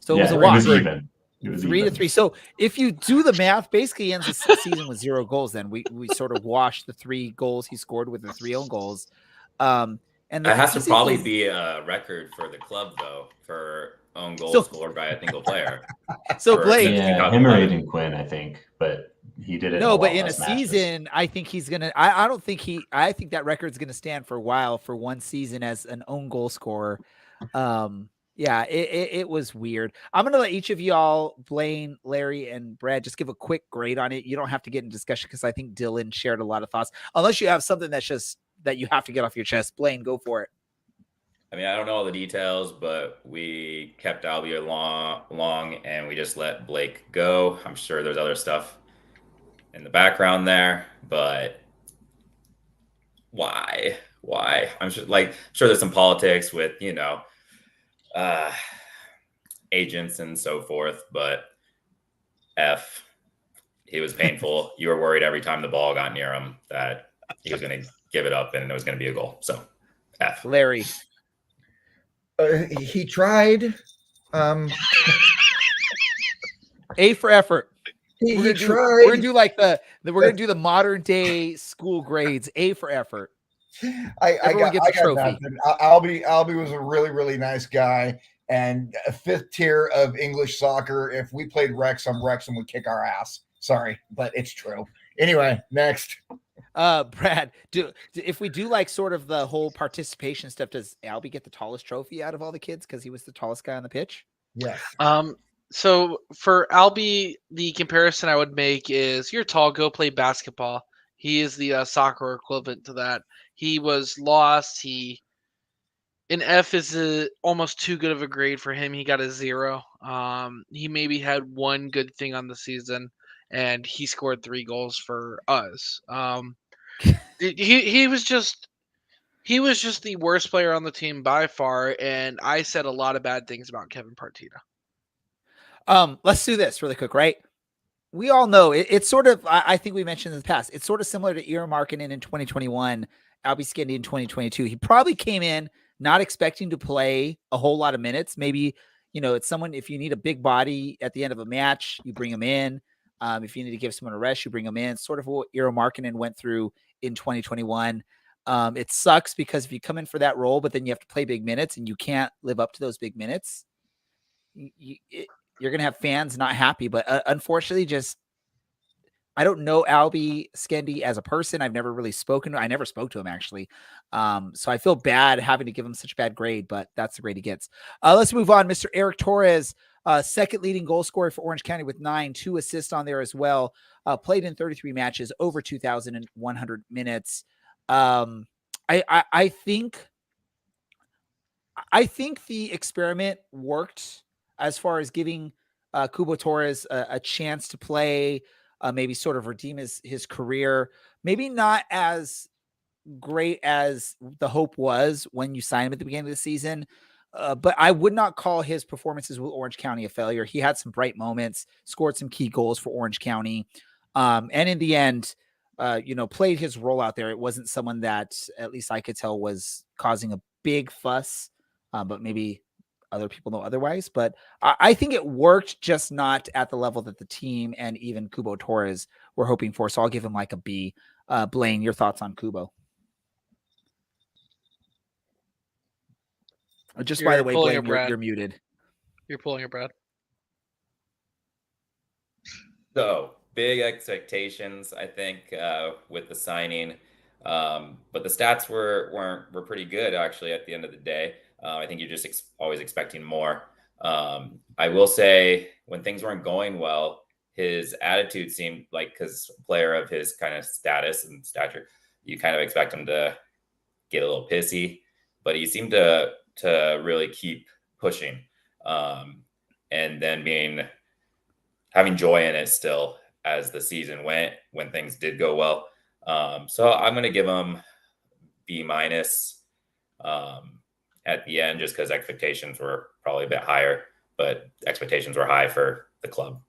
So it was a It wash. was even. It was 3-3. So if you do the math, basically he ends the season with 0 goals. Then we sort of washed the 3 goals he scored with the 3 own goals. And that has to probably be a record for the club, though, for own goals scored by a single player. So Blake, yeah, him or Aiden Quinn, I think, but he did it. No, but in a season, I think he's gonna. I don't think he. I think that record's gonna stand for a while for one season as an own goal scorer. Yeah, it was weird. I'm gonna let each of y'all, Blaine, Larry, and Brad, just give a quick grade on it. You don't have to get in discussion because I think Dylan shared a lot of thoughts. Unless you have something that's just that you have to get off your chest. Blaine, go for it. I mean, I don't know all the details, but we kept Albie long, and we just let Blake go. I'm sure there's other stuff in the background there, but why? I'm sure there's some politics with, agents and so forth, but he was painful. You were worried every time the ball got near him that he was going to give it up and it was going to be a goal. So Larry. He tried. A for effort. He tried. We're gonna do like we're gonna do the modern day school grades. A for effort. Everyone gets a trophy. Albie was a really, really nice guy and a 5th tier of English soccer. If we played Wrexham would kick our ass. Sorry, but it's true. Anyway, next. Brad, if we do like sort of the whole participation stuff, does Albie get the tallest trophy out of all the kids because he was the tallest guy on the pitch? Yes. So for Albie, the comparison I would make is you're tall, go play basketball. He is the soccer equivalent to that. He was lost. An F is almost too good of a grade for him. He got a 0. He maybe had one good thing on the season, and he scored 3 goals for us. He was just the worst player on the team by far, and I said a lot of bad things about Kevin Partita. Let's do this really quick, right? We all know it's sort of, I think we mentioned in the past, it's sort of similar to Eero Markkinen in 2021, Albie Skendi in 2022. He probably came in not expecting to play a whole lot of minutes. Maybe, it's someone, if you need a big body at the end of a match, you bring him in. If you need to give someone a rest, you bring him in. Sort of what Eero Markkinen went through in 2021. It sucks because if you come in for that role, but then you have to play big minutes and you can't live up to those big minutes, you're going to have fans not happy. But unfortunately, I don't know Albie Skendi as a person. I've never really spoken to him. I never spoke to him, actually. So I feel bad having to give him such a bad grade, but that's the grade he gets. Let's move on. Mr. Eric Torres, second leading goal scorer for Orange County with 9, 2 assists on there as well. Played in 33 matches, over 2,100 minutes. I think the experiment worked as far as giving Cubo Torres a chance to play, maybe sort of redeem his career. Maybe not as great as the hope was when you signed him at the beginning of the season, but I would not call his performances with Orange County a failure. He had some bright moments, scored some key goals for Orange County, and in the end, played his role out there. It wasn't someone that, at least I could tell, was causing a big fuss, but maybe other people know otherwise. But I think it worked, just not at the level that the team and even Cubo Torres were hoping for. So I'll give him like a B. Blaine, your thoughts on Cubo? Just by the way, Blaine, you're muted. You're pulling it, Brad. So big expectations, I think, with the signing, but the stats were pretty good actually at the end of the day. I think you're just always expecting more. I will say, when things weren't going well, his attitude seemed like, because player of his kind of status and stature, you kind of expect him to get a little pissy, but he seemed to really keep pushing, and then having joy in it still as the season went, when things did go well. So I'm going to give him B-. at the end, just because expectations were probably a bit higher, but expectations were high for the club.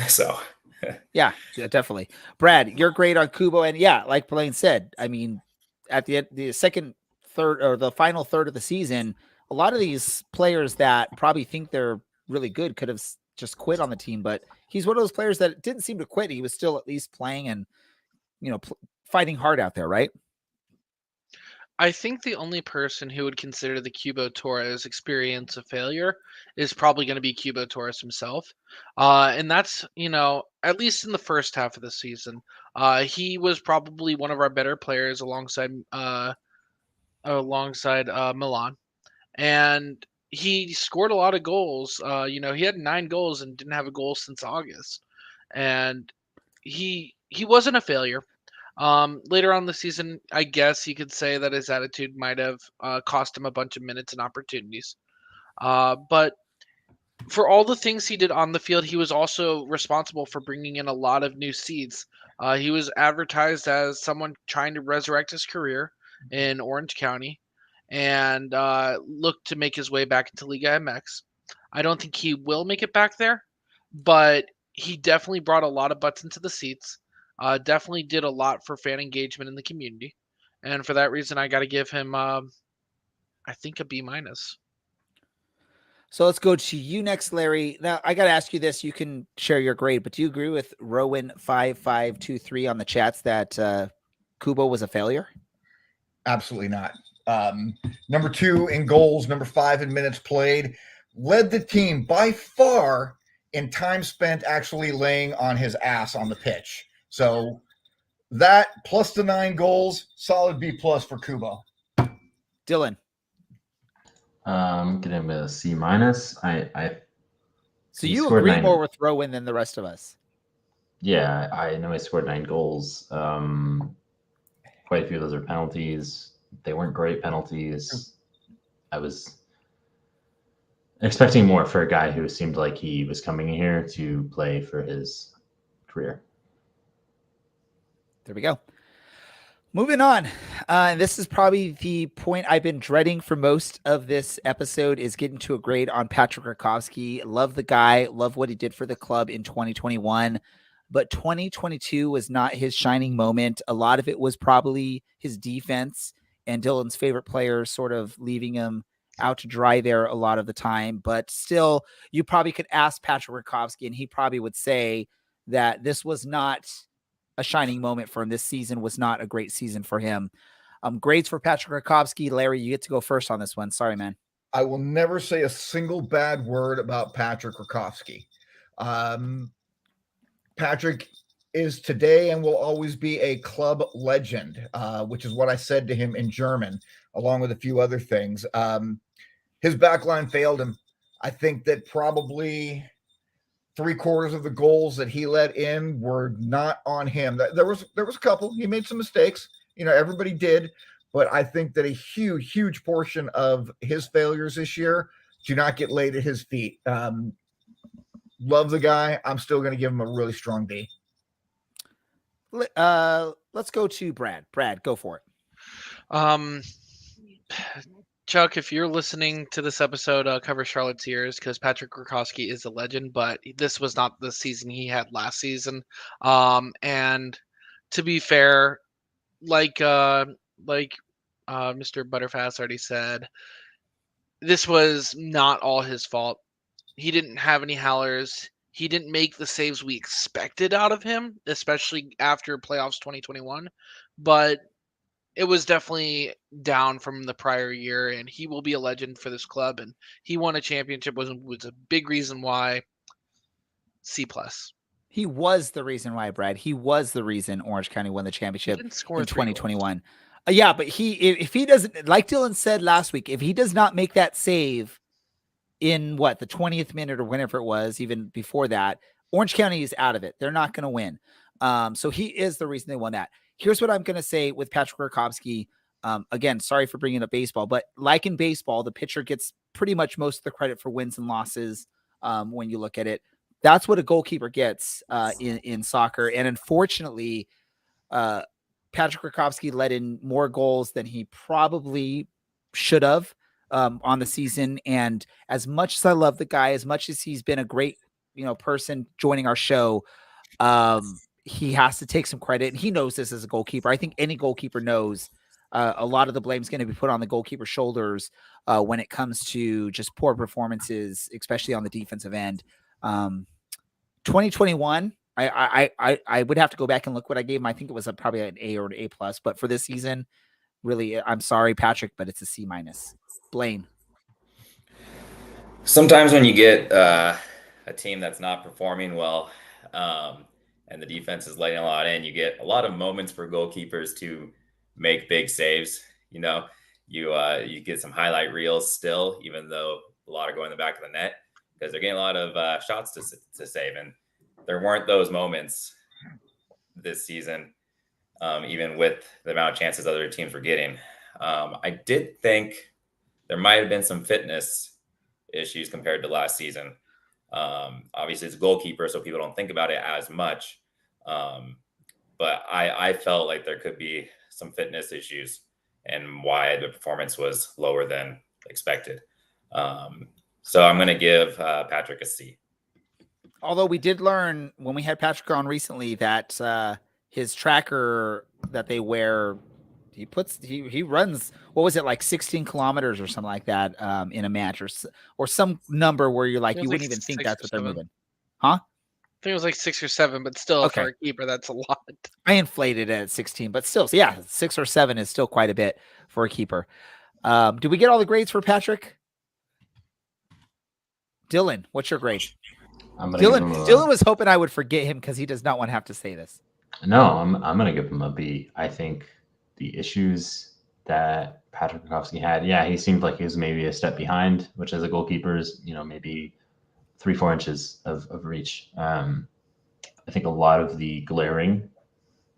So yeah, definitely. Brad, you're great on Kubo. And yeah, like Blaine said, I mean, at the end, the second, third, or the final third of the season, a lot of these players that probably think they're really good could have just quit on the team, but he's one of those players that didn't seem to quit. He was still at least playing and, fighting hard out there, right? I think the only person who would consider the Cubo Torres experience a failure is probably going to be Cubo Torres himself. And that's, at least in the first half of the season, he was probably one of our better players alongside Milan. And he scored a lot of goals. He had 9 goals and didn't have a goal since August. And he wasn't a failure. Later on in the season, I guess you could say that his attitude might have cost him a bunch of minutes and opportunities. But for all the things he did on the field, he was also responsible for bringing in a lot of new seeds. He was advertised as someone trying to resurrect his career in Orange County and look to make his way back into Liga MX. I don't think he will make it back there, but he definitely brought a lot of butts into the seats. Definitely did a lot for fan engagement in the community, and for that reason, I got to give him, I think, a B-. So let's go to you next, Larry. Now I got to ask you this. You can share your grade, but do you agree with Rowan5523 on the chats that Kubo was a failure? Absolutely not. Number 2 in goals, number 5 in minutes played, led the team by far in time spent actually laying on his ass on the pitch. So that plus the 9 goals, solid B+ for Kubo. Dylan. Get him a C-. So you agree more with Rowan than the rest of us? Yeah, I know he scored 9 goals. Quite a few of those are penalties. They weren't great penalties. I was expecting more for a guy who seemed like he was coming in here to play for his career. There we go. Moving on. This is probably the point I've been dreading for most of this episode, is getting to a grade on Patrick Rakowski. Love the guy. Love what he did for the club in 2021. But 2022 was not his shining moment. A lot of it was probably his defense and Dylan's favorite players sort of leaving him out to dry there a lot of the time. But still, you probably could ask Patrick Rakowski, and he probably would say that this was not a shining moment for him. This season was not a great season for him. Grades for Patrick Rakowski. Larry, you get to go first on this one. Sorry, man. I will never say a single bad word about Patrick Rakowski. Patrick is today and will always be a club legend, which is what I said to him in German, along with a few other things. His backline failed him. I think that probably 3/4 of the goals that he let in were not on him. There was a couple. He made some mistakes. Everybody did. But I think that a huge portion of his failures this year do not get laid at his feet. Love the guy. I'm still going to give him a really strong B. Let's go to Brad. Brad, go for it. Chuck, if you're listening to this episode, cover Charlotte's ears, because Patrick Rakowski is a legend, but this was not the season he had last season. And to be fair, like Mr. Butterfast already said, this was not all his fault. He didn't have any howlers. He didn't make the saves we expected out of him, especially after playoffs 2021. But it was definitely down from the prior year, and he will be a legend for this club. And he won a championship, was a big reason why. C+. He was the reason why, Brad. He was the reason Orange County won the championship in 2021. Yeah, but if he doesn't, like Dylan said last week, if he does not make that save in the 20th minute or whenever it was, even before that, Orange County is out of it. They're not going to win. So he is the reason they won that. Here's what I'm going to say with Patrick Rakowski. Again, sorry for bringing up baseball, but like in baseball, the pitcher gets pretty much most of the credit for wins and losses when you look at it. That's what a goalkeeper gets in soccer. And unfortunately, Patrick Rakowski let in more goals than he probably should have on the season. And as much as I love the guy, as much as he's been a great, person joining our show, he has to take some credit. And he knows this as a goalkeeper. I think any goalkeeper knows a lot of the blame is going to be put on the goalkeeper's shoulders when it comes to just poor performances, especially on the defensive end. 2021, I would have to go back and look what I gave him. I think it was probably an A or an A+, but for this season, really, I'm sorry, Patrick, but it's a C-. Blaine. Sometimes when you get a team that's not performing well, and the defense is letting a lot in, you get a lot of moments for goalkeepers to make big saves. You get some highlight reels still, even though a lot are going in the back of the net, because they're getting a lot of shots to save. And there weren't those moments this season, even with the amount of chances other teams were getting. I did think there might have been some fitness issues compared to last season. Obviously, it's a goalkeeper, so people don't think about it as much. But I felt like there could be some fitness issues and why the performance was lower than expected. So I'm going to give Patrick a C. Although we did learn when we had Patrick on recently that his tracker that they wear, he runs, what was it, like 16 kilometers or something like that in a match, or some number where you're like, you wouldn't even think that's what they're moving. Huh? I think it was like 6 or 7, but still for a keeper, that's a lot. I inflated it at 16, but still, so yeah, 6 or 7 is still quite a bit for a keeper. Did we get all the grades for Patrick? Dylan, what's your grade? Dylan was hoping I would forget him because he does not want to have to say this. No, I'm going to give him a B. I think the issues that Patrick Rakowski had, he seemed like he was maybe a step behind, which as a goalkeeper is, maybe 3-4 inches of reach. I think a lot of the glaring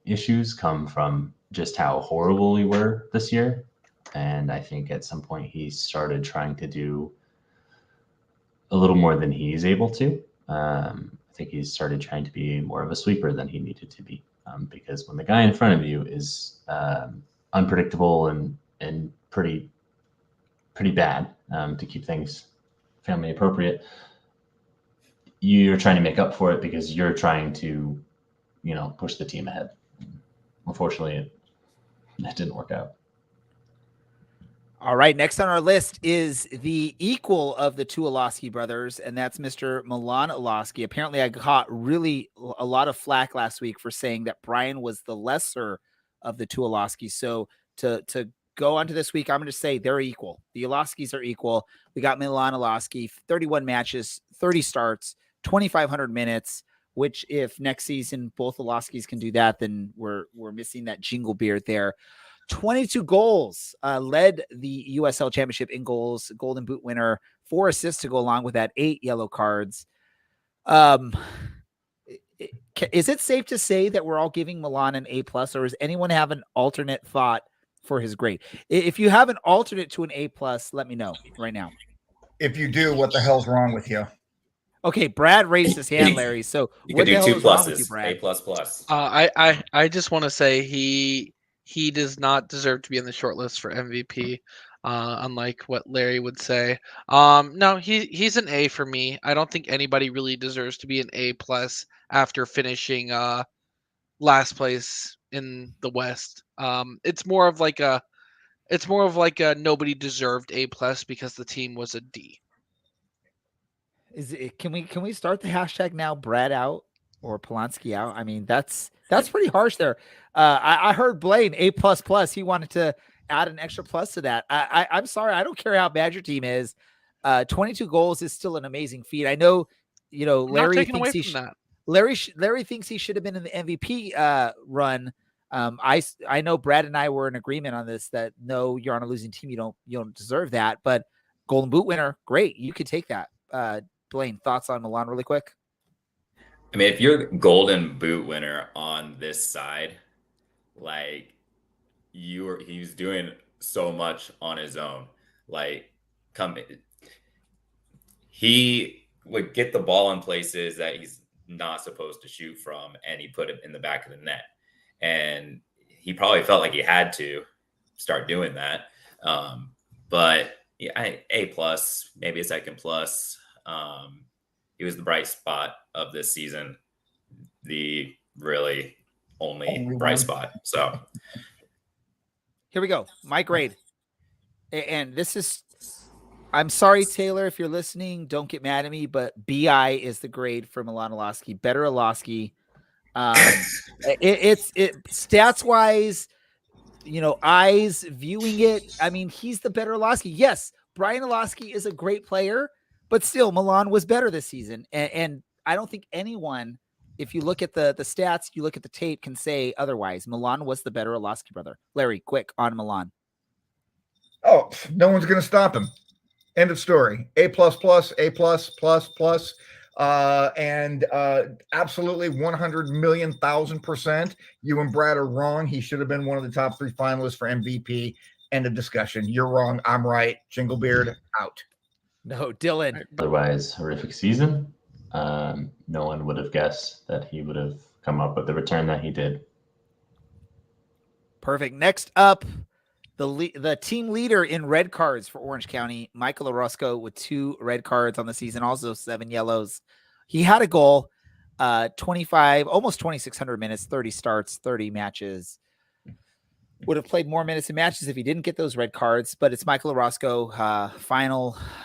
issues come from just how horrible we were this year. And I think at some point he started trying to do a little more than he's able to. I think he started trying to be more of a sweeper than he needed to be. Because when the guy in front of you is unpredictable and pretty bad, to keep things family appropriate, you're trying to make up for it because you're trying to, push the team ahead. Unfortunately, that didn't work out. All right, next on our list is the equal of the two Olowski brothers, and that's Mr. Milan Olowski. Apparently, I caught really a lot of flack last week for saying that Brian was the lesser of the two Olowskis. So to go on to this week, I'm going to say they're equal. The Olowskis are equal. We got Milan Olowski, 31 matches, 30 starts, 2,500 minutes, which if next season both Olowskis can do that, then we're missing that jingle beard there. 22 goals, led the USL Championship in goals, Golden Boot winner, 4 assists to go along with that, 8 yellow cards. Is it safe to say that we're all giving Milan an A+, or does anyone have an alternate thought for his grade? If you have an alternate to an A+, let me know right now. If you do, what the hell's wrong with you? Okay, Brad raised his hand, Larry. So you what could the do hell 2 is wrong with you, pluses, Brad? A++. I just want to say he does not deserve to be in the short list for MVP, unlike what Larry would say. No, he's an A for me. I don't think anybody really deserves to be an A+ after finishing last place in the West. It's more of like a nobody deserved A+ because the team was a D. Can we start the hashtag now, Brad out or Polanski out? I mean, that's pretty harsh there. I heard Blaine A++. He wanted to add an extra plus to that. I'm sorry. I don't care how bad your team is. 22 goals is still an amazing feat. I know, Larry thinks Larry thinks he should have been in the MVP run. I know Brad and I were in agreement on this, that no, you're on a losing team. You don't deserve that, but Golden Boot winner, great. You could take that. Blaine, thoughts on Milan really quick? I mean, if you're Golden Boot winner on this side, like he's doing so much on his own. Like, he would get the ball in places that he's not supposed to shoot from, and he put it in the back of the net. And he probably felt like he had to start doing that. but yeah, A plus, maybe a second plus. He was the bright spot of this season, the really only bright one. spot. So Here we go. My grade. And this is, I'm sorry, Taylor, if you're listening, don't get mad at me, but BI is the grade for Milan Orlowski. Better Orlowski. It's stats wise, eyes viewing it. I mean, he's the better Orlowski. Yes, Brian Orlowski is a great player, but still Milan was better this season. And I don't think anyone, if you look at the stats, you look at the tape, can say otherwise. Milan was the better Orlowski brother. Larry, quick on Milan. Oh, no one's going to stop him. End of story. A plus plus, A plus plus plus. And absolutely 100,000,000%. You and Brad are wrong. He should have been one of the top 3 finalists for MVP. End of discussion. You're wrong. I'm right. Jinglebeard out. No, Dylan. Otherwise, horrific season. No one would have guessed that he would have come up with the return that he did. Perfect. Next up, the team leader in red cards for Orange County, Michael Orozco, with 2 red cards on the season, also 7 yellows. He had a goal, 25, almost 2,600 minutes, 30 starts, 30 matches. Would have played more minutes and matches if he didn't get those red cards, but it's Michael Orozco.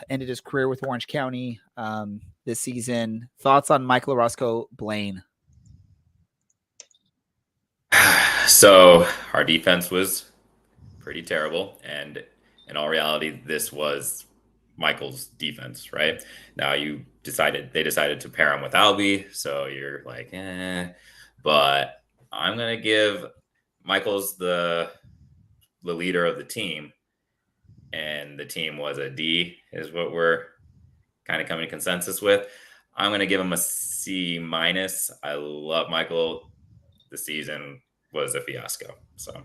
Ended his career with Orange County this season. Thoughts on Michael Orozco, Blaine? So our defense was pretty terrible, and in all reality, this was Michael's defense. Right now, they decided to pair him with Albie, so you're like, but I'm gonna give Michael's the leader of the team, and the team was a D, is what we're kind of coming to consensus with. I'm gonna give him a C minus. I love Michael. The season was a fiasco. So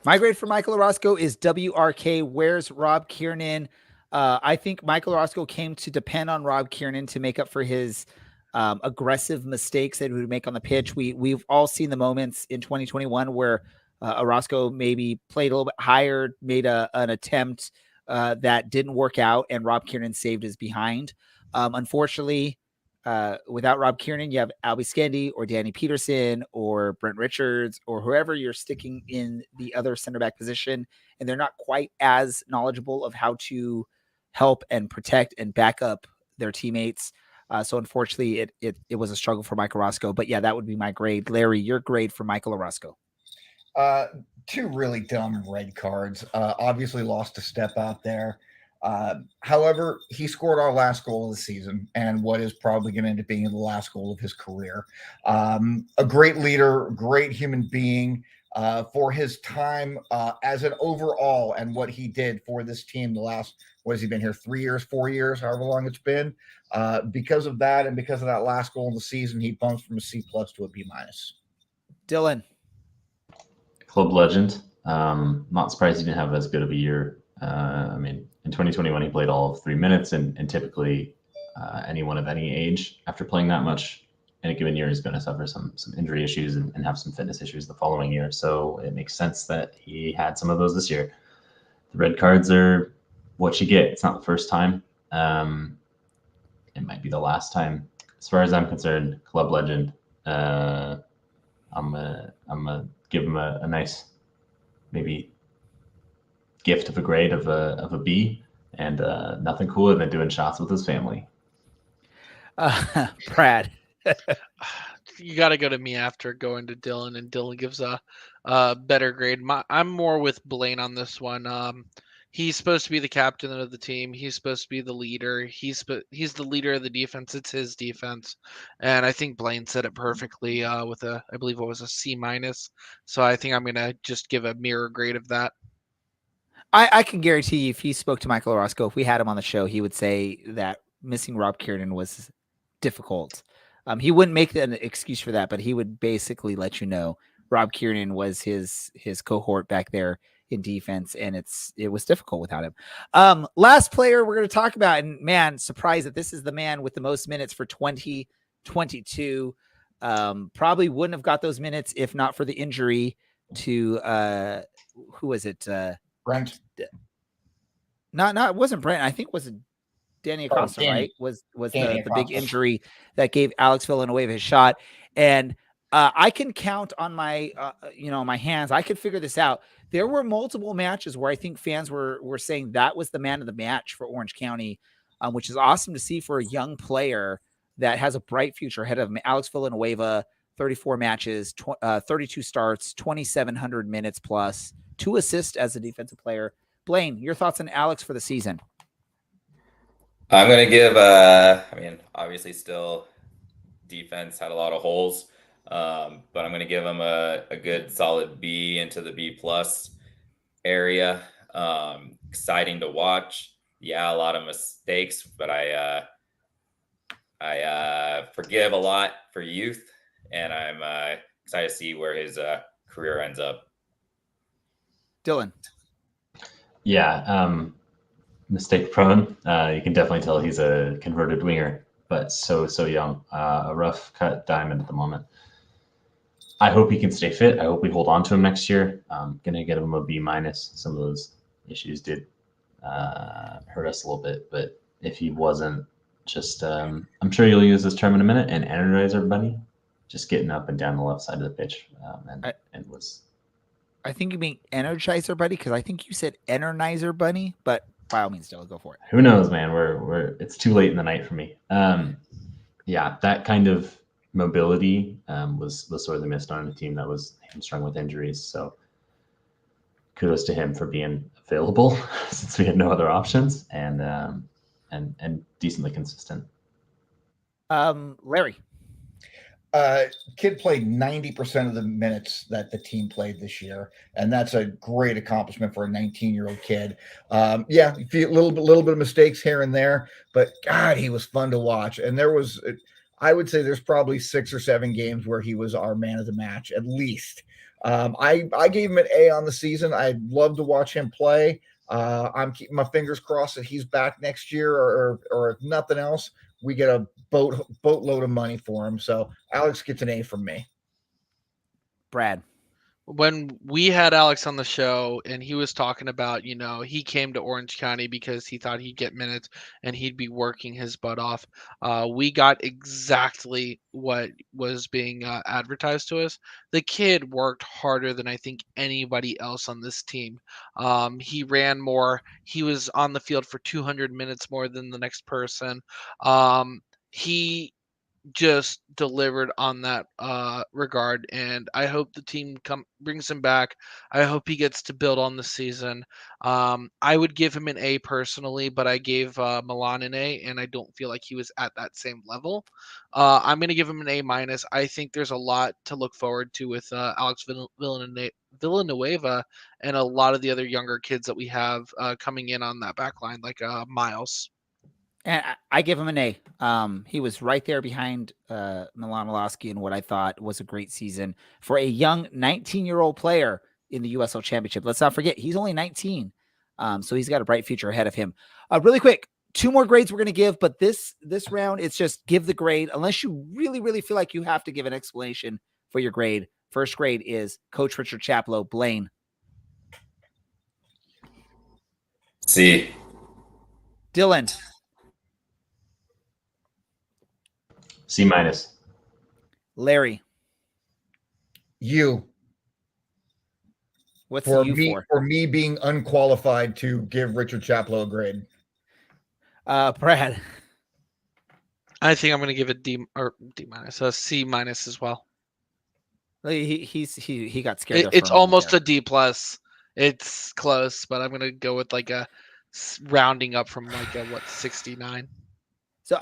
my grade for Michael Orozco is WRK. Where's Rob Kiernan? I think Michael Orozco came to depend on Rob Kiernan to make up for his aggressive mistakes that he would make on the pitch. We've all seen the moments in 2021 where Orozco maybe played a little bit higher, made an attempt that didn't work out, and Rob Kiernan saved his behind. Unfortunately, without Rob Kiernan, you have Albie Skendi or Danny Peterson or Brent Richards or whoever you're sticking in the other center back position, and they're not quite as knowledgeable of how to help and protect and back up their teammates. So unfortunately, it was a struggle for Michael Orozco. But yeah, that would be my grade. Larry, your grade for Michael Orozco? 2 really dumb red cards. Obviously lost a step out there. However, he scored our last goal of the season and what is probably going to end up being the last goal of his career. A great leader, great human being for his time as an overall and what he did for this team the last, what has he been here, 3 years, 4 years, however long it's been. Because of that and because of that last goal of the season, he bumps from a C plus to a B minus. Dylan. Club legend. Not surprised he didn't have as good of a year. I mean, in 2021, he played all of 3 minutes, and typically anyone of any age, after playing that much in a given year, is going to suffer some injury issues and have some fitness issues the following year. So it makes sense that he had some of those this year. The red cards are what you get. It's not the first time. It might be the last time. As far as I'm concerned, club legend. I'm gonna give him a nice, maybe, gift of a grade of a B, and nothing cooler than doing shots with his family. Brad. You got to go to me after going to Dylan, and Dylan gives a better grade. I'm more with Blaine on this one. He's supposed to be the captain of the team. He's supposed to be the leader. He's the leader of the defense. It's his defense, and I think Blaine said it perfectly with I believe it was a C minus. So I think I'm gonna just give a mirror grade of that. I can guarantee you, if he spoke to Michael Orozco, if we had him on the show, he would say that missing Rob Kiernan was difficult. He wouldn't make an excuse for that, but he would basically let you know Rob Kiernan was his cohort back there in defense, and it was difficult without him. Last player we're going to talk about, and man, surprised that this is the man with the most minutes for 2022. Probably wouldn't have got those minutes if not for the injury to who was it? Brent. it wasn't Brent. I think was it Danny Acosta, right? Was Danny the big Acosta. injury that gave Alex Villanueva his shot. And I can count on my my hands. I could figure this out. There were multiple matches where I think fans were saying that was the man of the match for Orange County, which is awesome to see for a young player that has a bright future ahead of him. Alex Villanueva, 34 matches, 32 starts, 2,700 minutes plus, 2 assists as a defensive player. Blaine, your thoughts on Alex for the season? I'm going to give, obviously still defense had a lot of holes, but I'm going to give him a good solid B into the B plus area. Exciting to watch. Yeah, a lot of mistakes, but I forgive a lot for youth, and I'm excited to see where his career ends up. Dylan. Yeah, mistake prone. You can definitely tell he's a converted winger, but so young. A rough cut diamond at the moment. I hope he can stay fit. I hope we hold on to him next year. Gonna get him a B minus. Some of those issues did hurt us a little bit, but if he wasn't just, I'm sure you'll use this term in a minute, an energizer bunny, just getting up and down the left side of the pitch, and was. I think you mean Energizer Bunny, because I think you said Energizer Bunny, but by all means, still go for it. Who knows, man? It's too late in the night for me. Yeah, that kind of mobility was sorely missed on a team that was hamstrung with injuries. So kudos to him for being available since we had no other options, and decently consistent. Larry. Kid played 90% of the minutes that the team played this year, and that's a great accomplishment for a 19-year-old kid. Yeah, a little bit of mistakes here and there, but God, he was fun to watch. And I would say there's probably 6 or 7 games where he was our man of the match, at least. I gave him an A on the season. I'd love to watch him play. I'm keeping my fingers crossed that he's back next year, or if nothing else, we get a boatload of money for him. So Alex gets an A from me. Brad. When we had Alex on the show and he was talking about, he came to Orange County because he thought he'd get minutes and he'd be working his butt off. We got exactly what was being advertised to us. The kid worked harder than I think anybody else on this team. He ran more. He was on the field for 200 minutes more than the next person. He just delivered on that regard, and I hope the team brings him back. I hope he gets to build on the season. I would give him an A personally, but I gave Milan an A, and I don't feel like he was at that same level. I'm going to give him an A minus. I think there's a lot to look forward to with Alex Villanueva and a lot of the other younger kids that we have coming in on that back line, like Miles. And I give him an A. He was right there behind Milan Milosky in what I thought was a great season for a young 19-year-old player in the USL Championship. Let's not forget, he's only 19. So he's got a bright future ahead of him. Really quick, 2 more grades we're going to give, but this round, it's just give the grade. Unless you really, really feel like you have to give an explanation for your grade. First grade is Coach Richard Chaplow. Blaine. C. Dylan. C minus. Larry. U. What's the U for? For me being unqualified to give Richard Chaplow a grade. Brad. I think I'm going to give it D minus, a C minus as well. He got scared. It's almost a D plus. It's close, but I'm going to go with like a rounding up from like a 69. So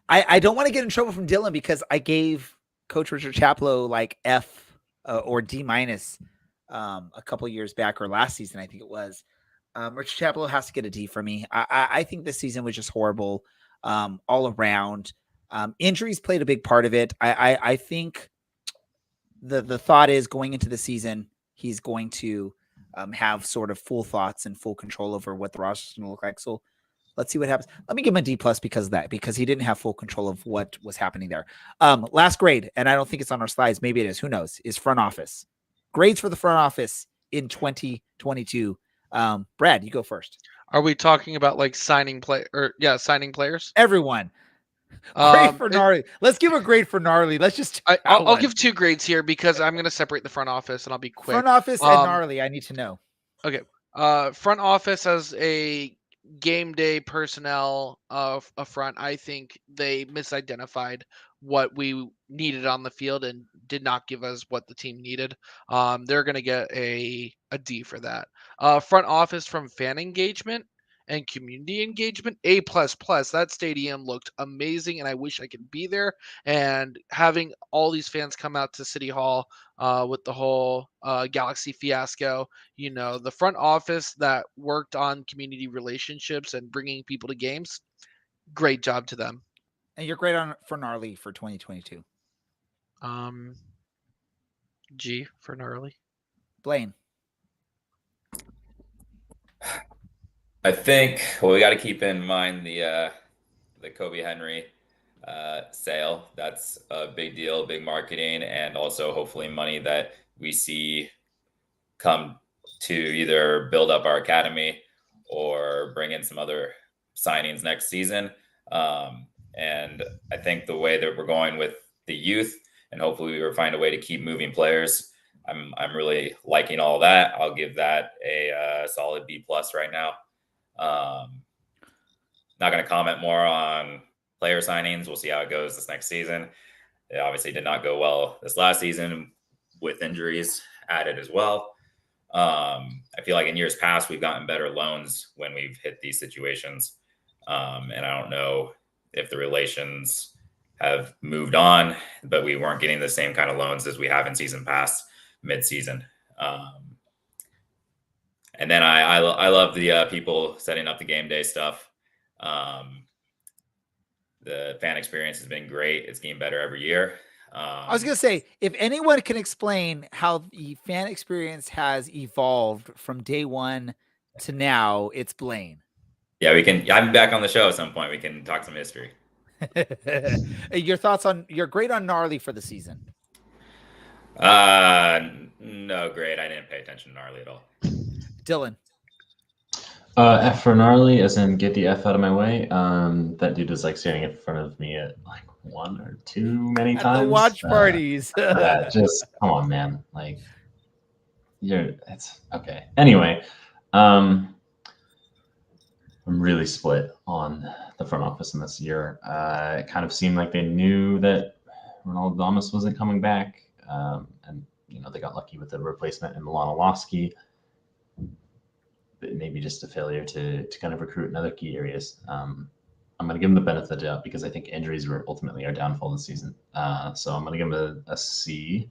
I don't want to get in trouble from Dylan because I gave Coach Richard Chaplow like F or D minus a couple years back, or last season, I think it was. Richard Chaplow has to get a D for me. I think this season was just horrible all around. Injuries played a big part of it. I think the thought is going into the season, he's going to have sort of full thoughts and full control over what the roster is going to look like. So let's see what happens. Let me give him a D plus because of that, because he didn't have full control of what was happening there. Last grade, and I don't think it's on our slides. Maybe it is. Who knows? Is front office. Grades for the front office in 2022. Brad, you go first. Are we talking about like signing players? Everyone. Great for It- Gnarly. Let's give a grade for Gnarly. Let's just I'll give 2 grades here because I'm going to separate the front office and I'll be quick. front office and Gnarly. I need to know. Okay. Front office as a game day personnel of a front, I think they misidentified what we needed on the field and did not give us what the team needed. They're going to get a D for that. Front office from fan engagement and community engagement, A++. That stadium looked amazing, and I wish I could be there. And having all these fans come out to City Hall with the whole Galaxy fiasco, the front office that worked on community relationships and bringing people to games, great job to them. And you're great for Gnarly for 2022. G for Gnarly. Blaine. I think we got to keep in mind the Kobe Henry sale. That's a big deal, big marketing, and also hopefully money that we see come to either build up our academy or bring in some other signings next season. And I think the way that we're going with the youth, and hopefully we will find a way to keep moving players, I'm really liking all that. I'll give that a solid B+ right now. Not going to comment more on player signings. We'll see how it goes this next season. It obviously did not go well this last season with injuries added as well. I feel like in years past, we've gotten better loans when we've hit these situations. And I don't know if the relations have moved on, but we weren't getting the same kind of loans as we have in season past mid-season. And then I love the people setting up the game day stuff. The fan experience has been great. It's getting better every year. I was going to say, if anyone can explain how the fan experience has evolved from day one to now, it's Blaine. Yeah, we can. I'm back on the show at some point. We can talk some history. Your thoughts on your grade on Gnarly for the season? No grade. I didn't pay attention to Gnarly at all. Dylan. F for Gnarly, as in get the F out of my way. That dude was like standing in front of me at like one or too many times. The watch parties. Yeah, just come on, man. Like, it's okay. Anyway, I'm really split on the front office in this year. It kind of seemed like they knew that Ronaldo Damas wasn't coming back, and they got lucky with the replacement in Milanovsky. Maybe just a failure to kind of recruit in other key areas. I'm going to give them the benefit of the doubt because I think injuries were ultimately our downfall this season. So I'm going to give them a C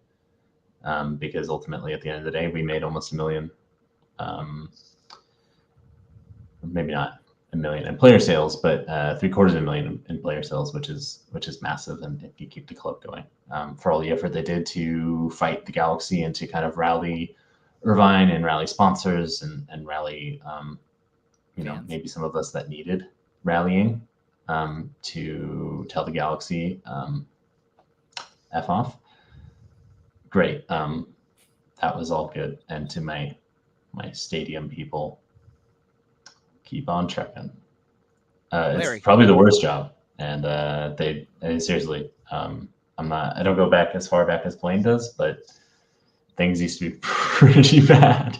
because ultimately at the end of the day, we made almost $1 million. Maybe not $1 million in player sales, but $750,000 in player sales, which is massive. And if you keep the club going for all the effort they did to fight the Galaxy and to kind of rally Irvine and rally sponsors and rally, maybe some of us that needed rallying to tell the Galaxy F off. Great. That was all good. And to my stadium people, keep on trucking. It's probably the worst job. And they seriously, I don't go back as far back as Blaine does, but things used to be pretty bad.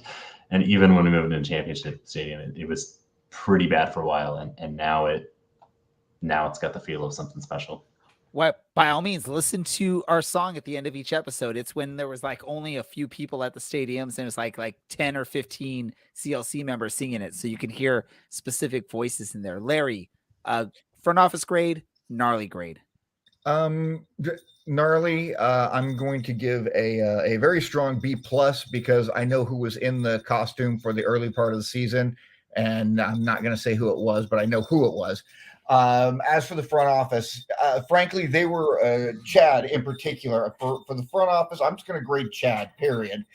And even when we moved into Championship Stadium, it was pretty bad for a while. And now it's got the feel of something special. Well, by all means, listen to our song at the end of each episode. It's when there was like only a few people at the stadiums, and it was like 10 or 15 CLC members singing it. So you can hear specific voices in there. Larry, front office grade, Gnarly grade. Gnarly, I'm going to give a very strong B+ because I know who was in the costume for the early part of the season, and I'm not going to say who it was, but I know who it was. As for the front office, frankly, they were Chad in particular. For the front office, I'm just going to grade Chad, period.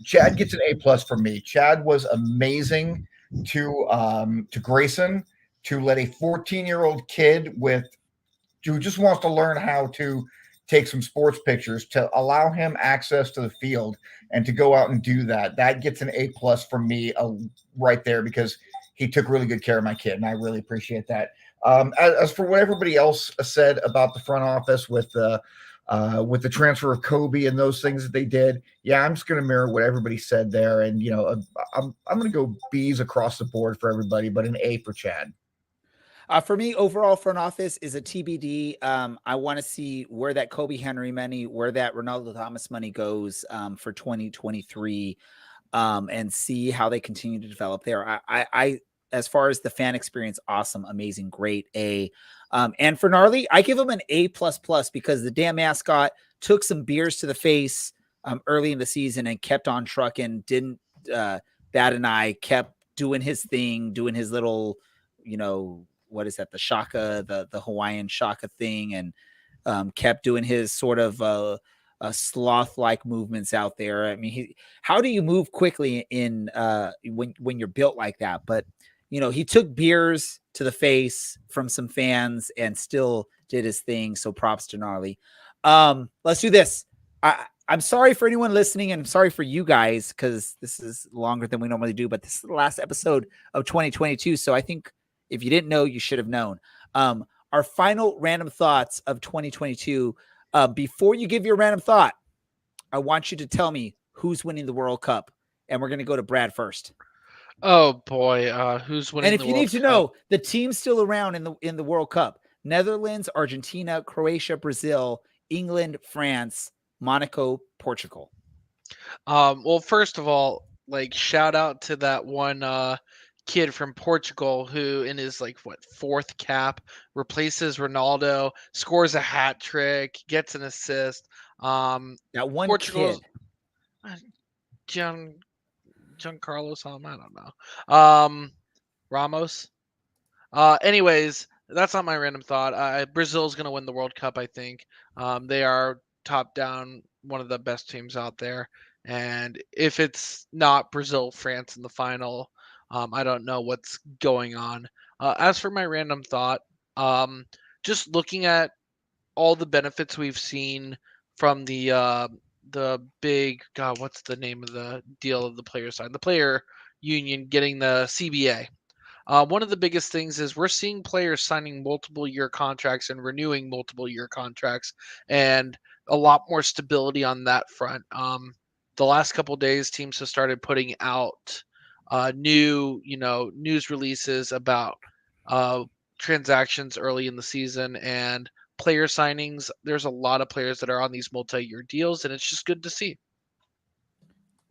Chad gets an A+ from me. Chad was amazing to Grayson, to let a 14-year-old kid who just wants to learn how to take some sports pictures, to allow him access to the field and to go out and do that. That gets an A+ from me right there, because he took really good care of my kid, and I really appreciate that. As for what everybody else said about the front office with the transfer of Kobe and those things that they did, yeah, I'm just going to mirror what everybody said there. And, I'm going to go B's across the board for everybody, but an A for Chad. For me, overall front office is a TBD. I want to see where that Kobe Henry money, where that Ronaldo Thomas money goes for 2023, and see how they continue to develop there. I as far as the fan experience, awesome, amazing, great, A. And for Gnarly, I give him an A++ because the damn mascot took some beers to the face early in the season and kept on trucking. Didn't bat an eye, kept doing his thing, doing his little, what is that? The shaka, the Hawaiian shaka thing, and kept doing his sort of sloth-like movements out there. I mean, how do you move quickly in when you're built like that? But he took beers to the face from some fans and still did his thing. So props to Gnarly. Let's do this. I'm sorry for anyone listening, and I'm sorry for you guys, because this is longer than we normally do, but this is the last episode of 2022. So I think if you didn't know, you should have known. Our final random thoughts of 2022. Before you give your random thought, I want you to tell me who's winning the World Cup. And we're going to go to Brad first. Oh boy, who's winning? And if you need to know, the team's still around in the World Cup: Netherlands, Argentina, Croatia, Brazil, England, France, Monaco, Portugal. Well, first of all, shout out to that one kid from Portugal who, in his fourth cap, replaces Ronaldo, scores a hat trick, gets an assist. That one Portugal's kid. Giancarlo, I don't know. Ramos. Anyways, that's not my random thought. Brazil's going to win the World Cup, I think. They are top down one of the best teams out there. And if it's not Brazil, France in the final, I don't know what's going on. As for my random thought, just looking at all the benefits we've seen from the big, what's the name of the deal of the player side? The player union getting the CBA. One of the biggest things is we're seeing players signing multiple year contracts and renewing multiple year contracts, and a lot more stability on that front. The last couple of days, teams have started putting out new, news releases about transactions early in the season and player signings. There's a lot of players that are on these multi-year deals, and it's just good to see.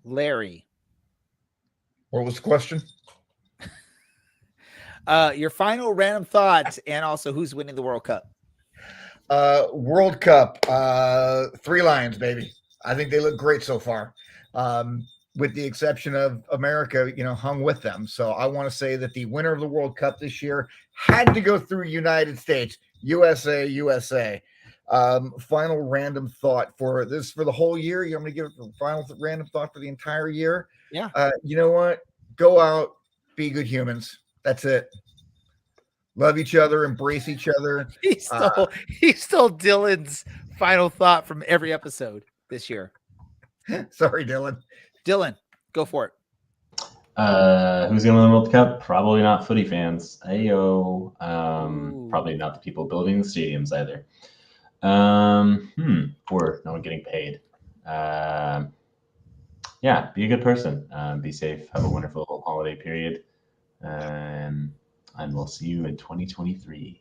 Larry, what was the question? Your final random thoughts, and also who's winning the World Cup. World Cup, 3 Lions, baby. I think they look great so far, with the exception of America, hung with them. So I want to say that the winner of the World Cup this year had to go through United States. USA. Final random thought for the whole year. You want me to give it a final random thought for the entire year? Yeah. You know what? Go out, be good humans. That's it. Love each other, embrace each other. He stole Dylan's final thought from every episode this year. Sorry, Dylan. Dylan, go for it. Who's going to win the World Cup? Probably not footy fans. Ayo. Probably not the people building the stadiums either. Or no one getting paid. Yeah, be a good person. Be safe. Have a wonderful holiday period. And we'll see you in 2023.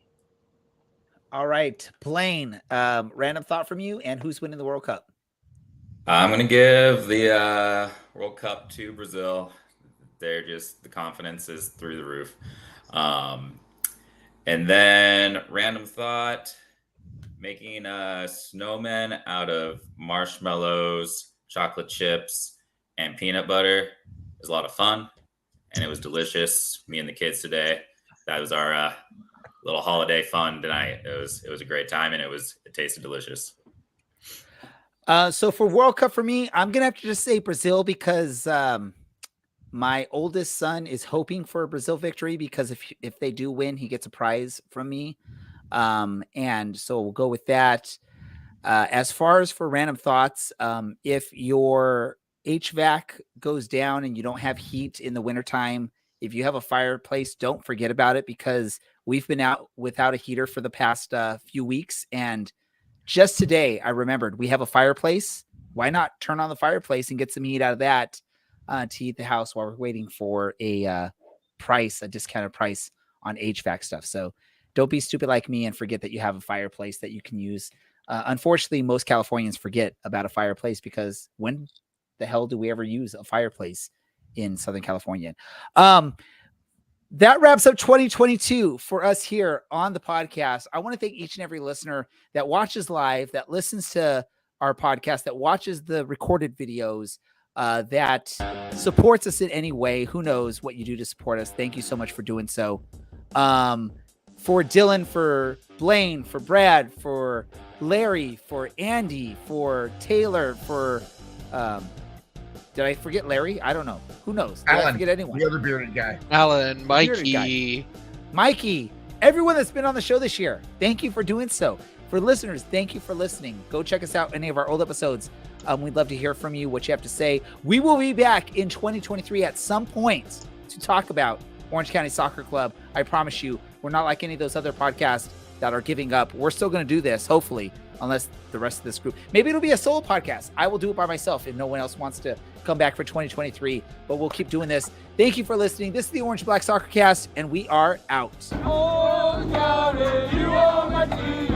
All right, Blaine, random thought from you, and who's winning the World Cup? I'm going to give the World Cup to Brazil. The confidence is through the roof. And then random thought, making a snowman out of marshmallows, chocolate chips, and peanut butter is a lot of fun. And it was delicious. Me and the kids today, that was our little holiday fun tonight. It was a great time, and it tasted delicious. So for World Cup for me, I'm going to have to just say Brazil, because my oldest son is hoping for a Brazil victory, because if they do win, he gets a prize from me. And so we'll go with that. As far as for random thoughts, if your HVAC goes down and you don't have heat in the wintertime, if you have a fireplace, don't forget about it, because we've been out without a heater for the past few weeks. And just today, I remembered we have a fireplace. Why not turn on the fireplace and get some heat out of that to heat the house while we're waiting for a discounted price on HVAC stuff. So don't be stupid like me and forget that you have a fireplace that you can use. Unfortunately, most Californians forget about a fireplace, because when the hell do we ever use a fireplace in Southern California? That wraps up 2022 for us here on the podcast. I want to thank each and every listener that watches live, that listens to our podcast, that watches the recorded videos, that supports us in any way. Who knows what you do to support us? Thank you so much for doing so. For Dylan, for Blaine, for Brad, for Larry, for Andy, for Taylor, for did I forget Larry? I don't know. Who knows? Did I forget anyone? The other bearded guy. Alan, Mikey, everyone that's been on the show this year, thank you for doing so. For listeners, thank you for listening. Go check us out, any of our old episodes. We'd love to hear from you, what you have to say. We will be back in 2023 at some point to talk about Orange County Soccer Club. I promise you, we're not like any of those other podcasts that are giving up. We're still going to do this, hopefully, unless the rest of this group, maybe it'll be a solo podcast. I will do it by myself if no one else wants to come back for 2023, but we'll keep doing this. Thank you for listening. This is the Orange Black Soccer Cast, and we are out. Orange County, you are my team.